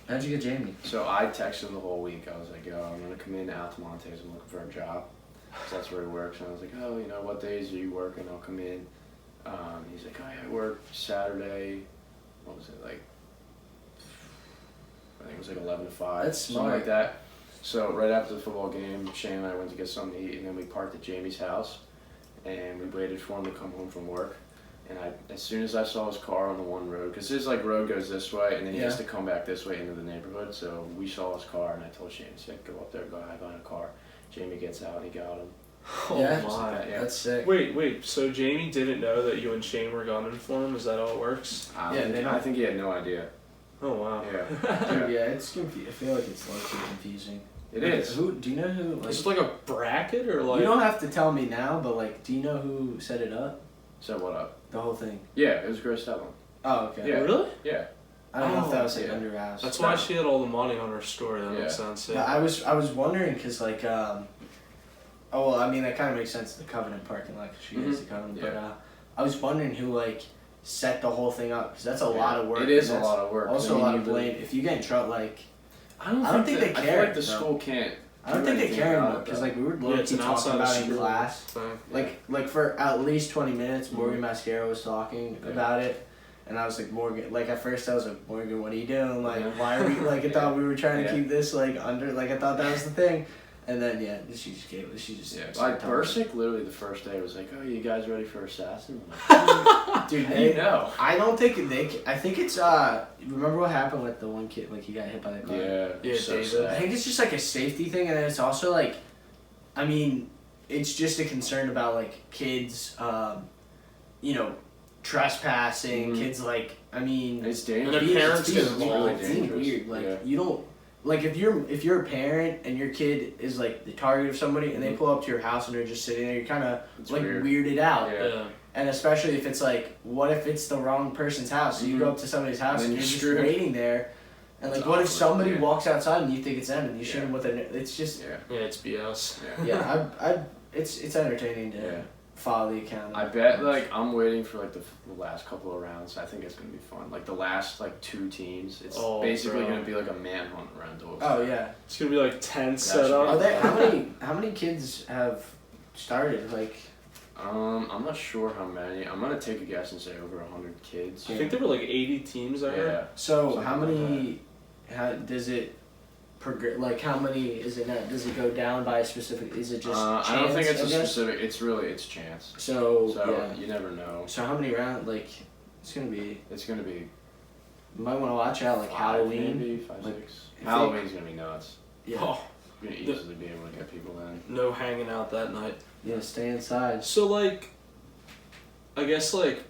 How'd you get Jamie? so I texted him the whole week. I was like, yo, I'm going to come in to Altamontes. I'm looking for a job. So that's where he works. And I was like, oh, what days are you working? I'll come in. He's like, oh yeah, I work Saturday. What was it like? I think it was like 11 to 5. That's something smart. like that. So right after the football game, Shane and I went to get something to eat, and then we parked at Jamie's house, and we waited for him to come home from work. And as soon as I saw his car on the one road, because his like road goes this way, and then he has to come back this way into the neighborhood. So we saw his car, and I told Shane, I said, go up there, go hide behind a car. Jamie gets out, and he got him. Oh Yeah. my. Yeah. That's sick. Wait, so Jamie didn't know that you and Shane were gunning for him? Is that how it works? I think he had no idea. Oh wow. Yeah. Dude, yeah, it's I feel like it's low-key confusing. It is. Who do you know who? Like, Is it like a bracket or like? you don't have to tell me now, but like, do you know who set it up? So what up? The whole thing. Yeah, it was Grace Stedman. Oh, okay. Yeah. Really? Yeah. I don't know if that was like yeah. under house. That's why she had all the money on her story. That Yeah. makes sense. Yeah, Yeah. I was wondering because like oh well, I mean that kind of makes sense. The Covenant parking lot, 'cause she is the Covenant. Yeah. But I was wondering who like set the whole thing up because that's a lot of work. It is and a that's lot of work. Also I mean, a lot of you really- blame. If you get in trouble, like I don't think they I feel care, like the though. school can't. I don't do think they anything care about anymore it, because though. like we were Yeah, low it's key an talking outside about it in school class. thing. Like for at least 20 minutes, Morgan Mascaro was talking Yeah. about it, and I was like, Morgan. Like at first I was like, Morgan, what are you doing? Like Yeah. why are we like? I thought we were trying to Yeah. keep this like under. Like I thought that was the thing, and then yeah, she just gave it. She just Yeah, started like telling me. Bursick literally the first day was like, "Oh, you guys ready for Assassin?" I'm like, Dude, how do you know? I don't think I think it's remember what happened with the one kid, like he got hit by the car? Yeah, so David. I sad. think it's just like a safety thing, and then it's also like, I mean, it's just a concern about like kids, you know, trespassing, Mhm. kids like, I mean, It's And dangerous. their parents being get involved. being dangerous. weird. Like Yeah. you don't like if you're a parent and your kid is like the target of somebody and they Mhm. pull up to your house and they're just sitting there, you're kind of It's like weird. weirded out. Yeah. Yeah. And especially if it's like, what if it's the wrong person's house? So you Mhm. go up to somebody's house And and then you're you're just screwed. waiting there. And like, It's what if awkward, somebody yeah. walks outside and you think it's them and you shoot Yeah. them with a? It's just Yeah. Yeah, it's BS. Yeah. yeah. It's entertaining to Yeah. follow the account. I bet like I'm waiting for like the last couple of rounds. I think it's gonna be fun. Like the last like 2 teams. It's Oh, basically bro. gonna be like a manhunt around dogs. Oh yeah. It's gonna be like 10 That set should up. Are they how many kids have started? Like I'm not sure how many. I'm gonna take a guess and say over 100 kids. I think there were like 80 teams I heard. Yeah. so Something how like many? How does it? Like how many is it? Not, does it go down by a specific? Is it just? I don't think chance, it's I a guess? specific. It's chance. So, So yeah. you never know. So how many rounds? Like it's gonna be. It's gonna be You might want to watch out like 5, Halloween. maybe 5, like, 6. if Halloween's gonna be nuts. Yeah. Oh, You're gonna easily be able to get people in. no hanging out that night. Yeah. Stay inside. So like, I guess like,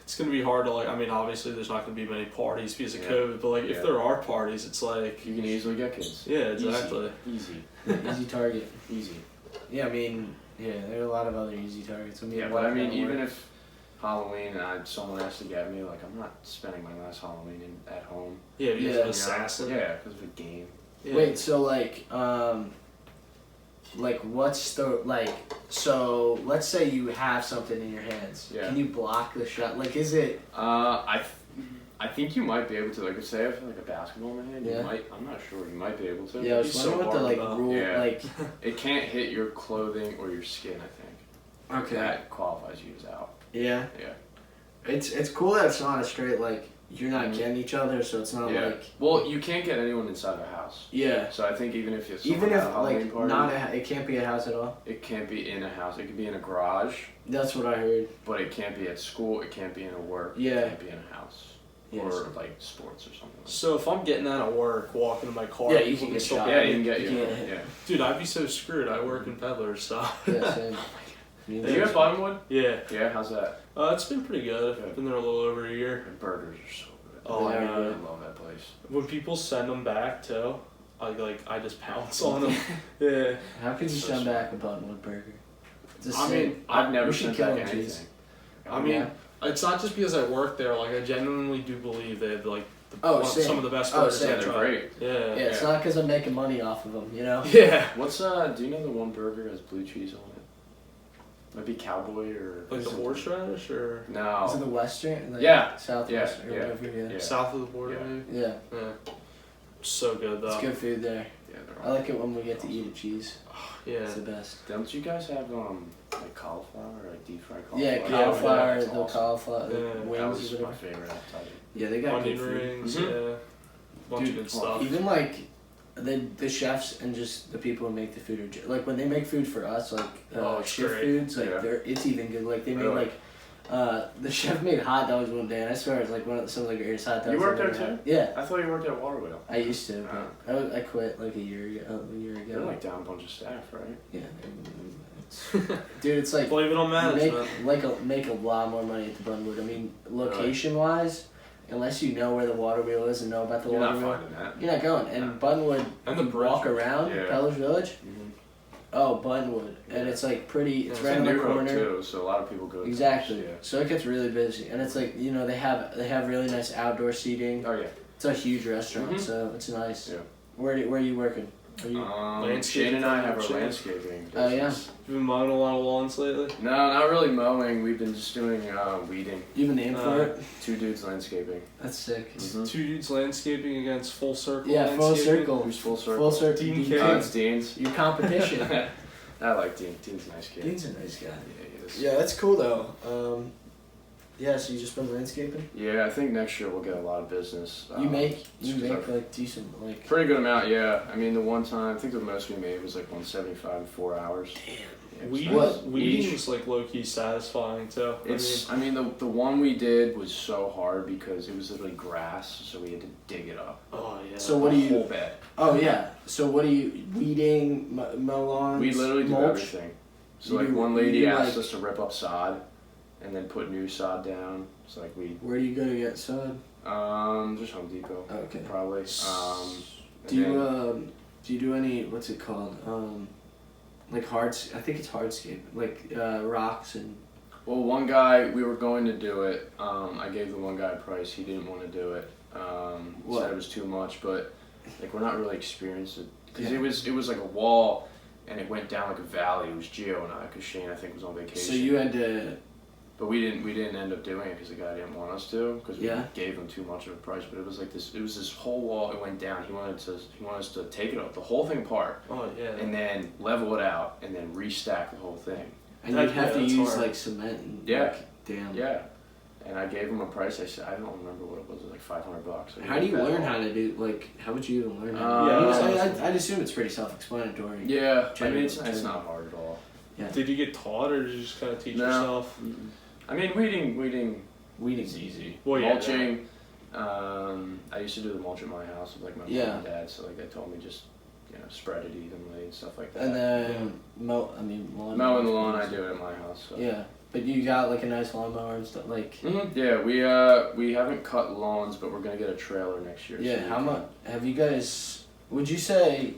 it's gonna be hard to like. I mean, obviously there's not gonna be many parties because of Yeah. COVID. But like, if Yeah. there are parties, it's like, You can easily get kids. yeah, exactly. Easy. Easy target. Easy. Yeah, I mean, yeah, there are a lot of other easy targets. I mean, Yeah, but I mean, even if Halloween and someone has to get me, like, I'm not spending my last Halloween at home. Yeah, because Yeah. of You know? assassin. Yeah, because of a game. Yeah. Wait, so like what's the like? So let's say you have something in your hands. Yeah. Can you block the shot? Like, is it? I think you might be able to, like, say I have like a basketball in my hand, Yeah. you might, I'm not sure, you might be able to. Yeah, I was It's so wondering what the hard like though. rule Yeah. like. It can't hit your clothing or your skin, I think. That qualifies you as out. Yeah. Yeah. It's cool that it's not a straight like you're not Mhm. getting each other, so it's not Yeah. like Well, you can't get anyone inside the house. yeah. So I think even if it's Even if a Halloween like party, not it can't be a house at all. it can't be in a house. It could be in a garage, That's what I heard. but it can't be at school. It can't be in a work. Yeah. It can't be in a house. Yes. Or like sports or something like So if I'm getting out of work, walking to my car, Yeah, you people can get still shot. that. get Yeah, me. you can get You you. can't- Yeah. Dude, I'd be so screwed. I work in Peddlers, so. Yeah, same. Me Do you too. have Bottomwood? Yeah. Yeah, how's that? It's been pretty good. Good. Been there a little over a year. The burgers are so good. Oh, They I are know. good. love that place. When people send them back too, I just pounce on them. Yeah. How could you So send smart. back a buttonwood burger? It's a I sin. mean, I've never We should sent kill back them, anything. Cheese. I mean, Yeah. it's not just because I work there. Like I genuinely do believe they have like Oh, same. some of the best Oh, burgers same. I've They're tried. great. Yeah. Yeah, it's not because I'm making money off of them, you know? Yeah. What's do you know the one burger has blue cheese on it? Might be cowboy or Like the something. horseradish or Is it No. the Western? Like Yeah. Southwest Yeah, or yeah, whatever, yeah. yeah. south of the border, Yeah. maybe. Yeah, Yeah. So good though. it's good food there. Yeah, I like it when we get to eat at Cheese. Yeah. It's the best. Don't you guys have like cauliflower, or like deep fried cauliflower. Yeah, cauliflower, that's the awesome. cauliflower, the Yeah, That wings was or my whatever. favorite appetizer. Yeah, they got Onion good food. rings, Mhm. yeah. Bunch of good stuff. Even like the chefs and just the people who make the food are like when they make food for us, like Oh, it's shift great. foods, like Yeah. it's even good. Like they made Really? like the chef made hot dogs one day, and I swear it's like some of the greatest hot dogs. You worked I've there ever had. too? Yeah, I thought you worked at Waterwheel. I used to, but I quit like a year ago. You're like down a bunch of staff, right? Yeah, dude, it's like Blame it on make management. make a lot more money at the Bunwood. I mean, location wise, unless you know where the water wheel is and know about the You're water not wheel, finding that. you're not going. And No. Bunwood, And you the bridge. walk around Yeah. Pellers Village. Mm-hmm. Oh, Bunwood, and Yeah. it's like pretty. It's It's right a on the new road corner. too, so a lot of people go. to Exactly. this, So it gets really busy, and it's like they have really nice outdoor seating. Yeah. Oh yeah. It's a huge restaurant, Mhm. so it's nice. Yeah. Where are you working? Are you? Landscaping Shane and I have our company. landscaping. Oh, yeah? business. You've been mowing a lot of lawns lately? No, not really mowing. We've been just doing weeding. You have a name for it? Two dudes landscaping. That's sick. Mhm. Two dudes landscaping against full circle. Yeah, full landscaping. circle. Who's full circle? Full circle. Dean Dean King. King. It's Dean's. Your competition. I like Dean. Dean's a nice kid. Dean's a nice guy. Yeah, he is. Yeah, that's cool though. Yeah, so you just been landscaping? Yeah, I think next year we'll get a lot of business. You make just 'cause I've- like decent like. Pretty good amount, yeah. I mean, the one time, I think the most we made was like 175 in 4 hours. Damn. Yeah, it was Weeding, nice. weeding Each. was like low key satisfying too. I mean, the one we did was so hard because it was literally grass, so we had to dig it up. oh yeah. So what The do you? whole bed. Oh yeah. So what do you weeding, mow lawns? We literally do mulch? everything. So You like do- one you lady do, asked like- us to rip up sod, and then put new sod down. So like we, Where do you go to get sod? just Home Depot Okay. probably. Do you and do you do any what's it called? Like I think it's hardscape, like rocks and. well, one guy we were going to do it. I gave the one guy a price. He didn't want to do it. What? Said it was too much, but like we're not really experienced because Yeah. it was like a wall, and it went down like a valley. It was Gio and I, because Shane I think was on vacation. So you had to. But we didn't end up doing it because the guy didn't want us to, because we Yeah. gave him too much of a price. But it was like this whole wall. It went down. He wanted us to take it up the whole thing apart, Oh yeah. and then level it out, and then restack the whole thing. And That- you'd have to yeah, that's use hard. like cement and. Yeah. Like, damn. Yeah, and I gave him a price. I said I don't remember what it was. It was like $500. How do you learn how to do like? How would you even learn? I'd assume it's pretty self-explanatory. Yeah, I mean it's Generally. not hard at all. Did you get taught or did you just kind of teach No. yourself? I mean weeding Weeding's is easy. Well, yeah, Mulching. I used to do the mulch at my house with like my Yeah. mom and dad. So like they told me just spread it evenly and stuff like that. And then lawn. Mowing the lawn, I do it at my house. So. Yeah, but you got like a nice lawnmower and stuff like. Yeah, we haven't cut lawns, but we're gonna get a trailer next year. Yeah, so how much have you guys? Would you say?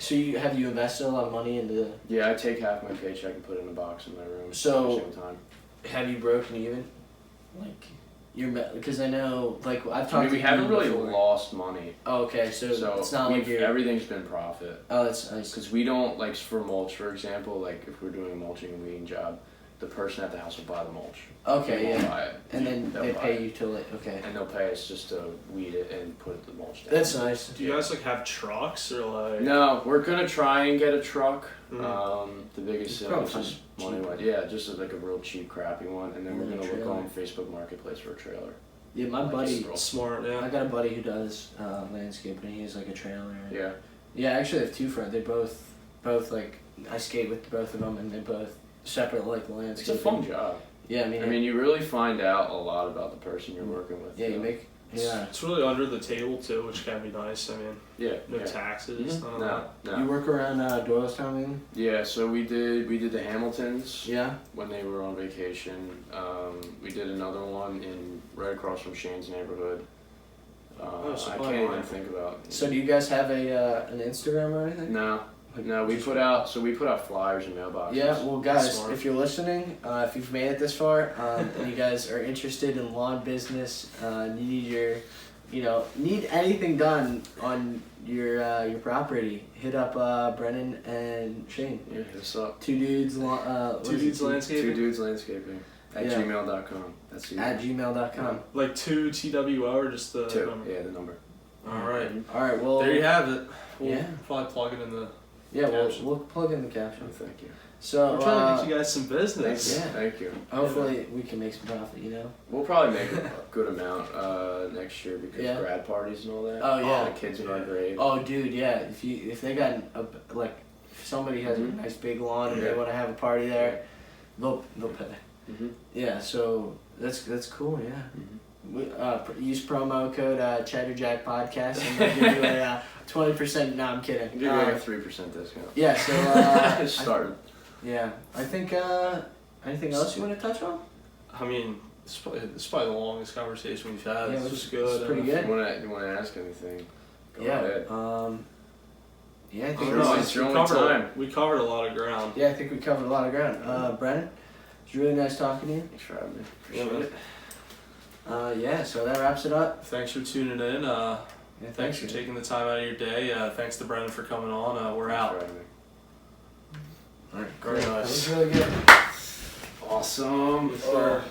So have you invested a lot of money into? Yeah, I take half my paycheck and put it in a box in my room. So- every single time. Have you broken even? Like, because I know, like I've talked. I mean, to we haven't you really before. lost money, Oh, okay, so it's not like you're. everything's been profit. Oh, that's nice. Because we don't like for mulch, for example, like if we're doing a mulching and weeding job, the person at the house will buy the mulch. Okay, They won't yeah, buy it. and then They'll they buy pay it. you to like. Okay, And they'll pay us just to weed it and put the mulch down. that's nice. Do you guys like have trucks or like? No, we're gonna try and get a truck. Mhm. The biggest You thing probably is just find money cheap. wise. Yeah, just like a real cheap, crappy one, and then And we're then a gonna look trailer. on Facebook Marketplace for a trailer. Yeah, my Like buddy. a Smart, I yeah. got a buddy who does landscaping. He has like a trailer. Yeah. Yeah, actually, I have two friends. They both like I skate with both of them, and they both separate like It's landscaping. a fun job. Yeah, I mean, you really find out a lot about the person you're working with. yeah, you too. make yeah. It's really under the table too, which can be nice. I mean, Yeah. no yeah. taxes. Mhm. none of No, that. no. You work around Doylestown, maybe? Yeah, so we did the Hamiltons Yeah. when they were on vacation. We did another one right across from Shane's neighborhood. So I far can't even away. think about. So do you guys have an Instagram or anything? No, no. We put out flyers in mailboxes. Yeah, well, guys, Smart. if you're listening, if you've made it this far, and you guys are interested in lawn business, and you need anything done on your property, hit up Brendan and Shane. Yeah, hit us up. Two dudes landscaping. Two dudes landscaping at Yeah. gmail.com. That's you. at gmail.com. Like 2 TWO or just the Two. number? Yeah, the number. All right. All right, well, There you have it. We'll Yeah. probably plug it in the. yeah, Caption. we'll plug in the caption. Oh, thank you. So We're trying to get you guys some business. Yeah. Thank you. hopefully we can make some profit. You know. We'll probably make a good amount next year because Yeah. grad parties and all that. Oh, yeah. The kids in our grade. Oh, dude, yeah. If they got if somebody has a nice big lawn and they want to have a party there, they'll pay. Mm-hmm. Yeah. So that's cool. Yeah. Mm-hmm. Use promo code Cheddar Jack Podcast and they'll give you a 20%. No, I'm kidding. Give you like a 3% discount. Yeah. So Just starting. yeah. I think anything else you want to touch on? I mean, this is probably the longest conversation we've had. Yeah, This it was was good. pretty good. You want to ask anything? Go Yeah. ahead. Yeah. I I think don't know, It's your we only covered- time. We covered a lot of ground. Yeah, I think we covered a lot of ground. Brennan, it's really nice talking to you. Thanks for having me. Yeah, Appreciate man. it. Yeah, so that wraps it up. Thanks for tuning in. Yeah, Thanks for taking the time out of your day. Thanks to Brendan for coming on. We're Thanks out. for having me. All right, Very That nice. was really good. Awesome. Yes, sir.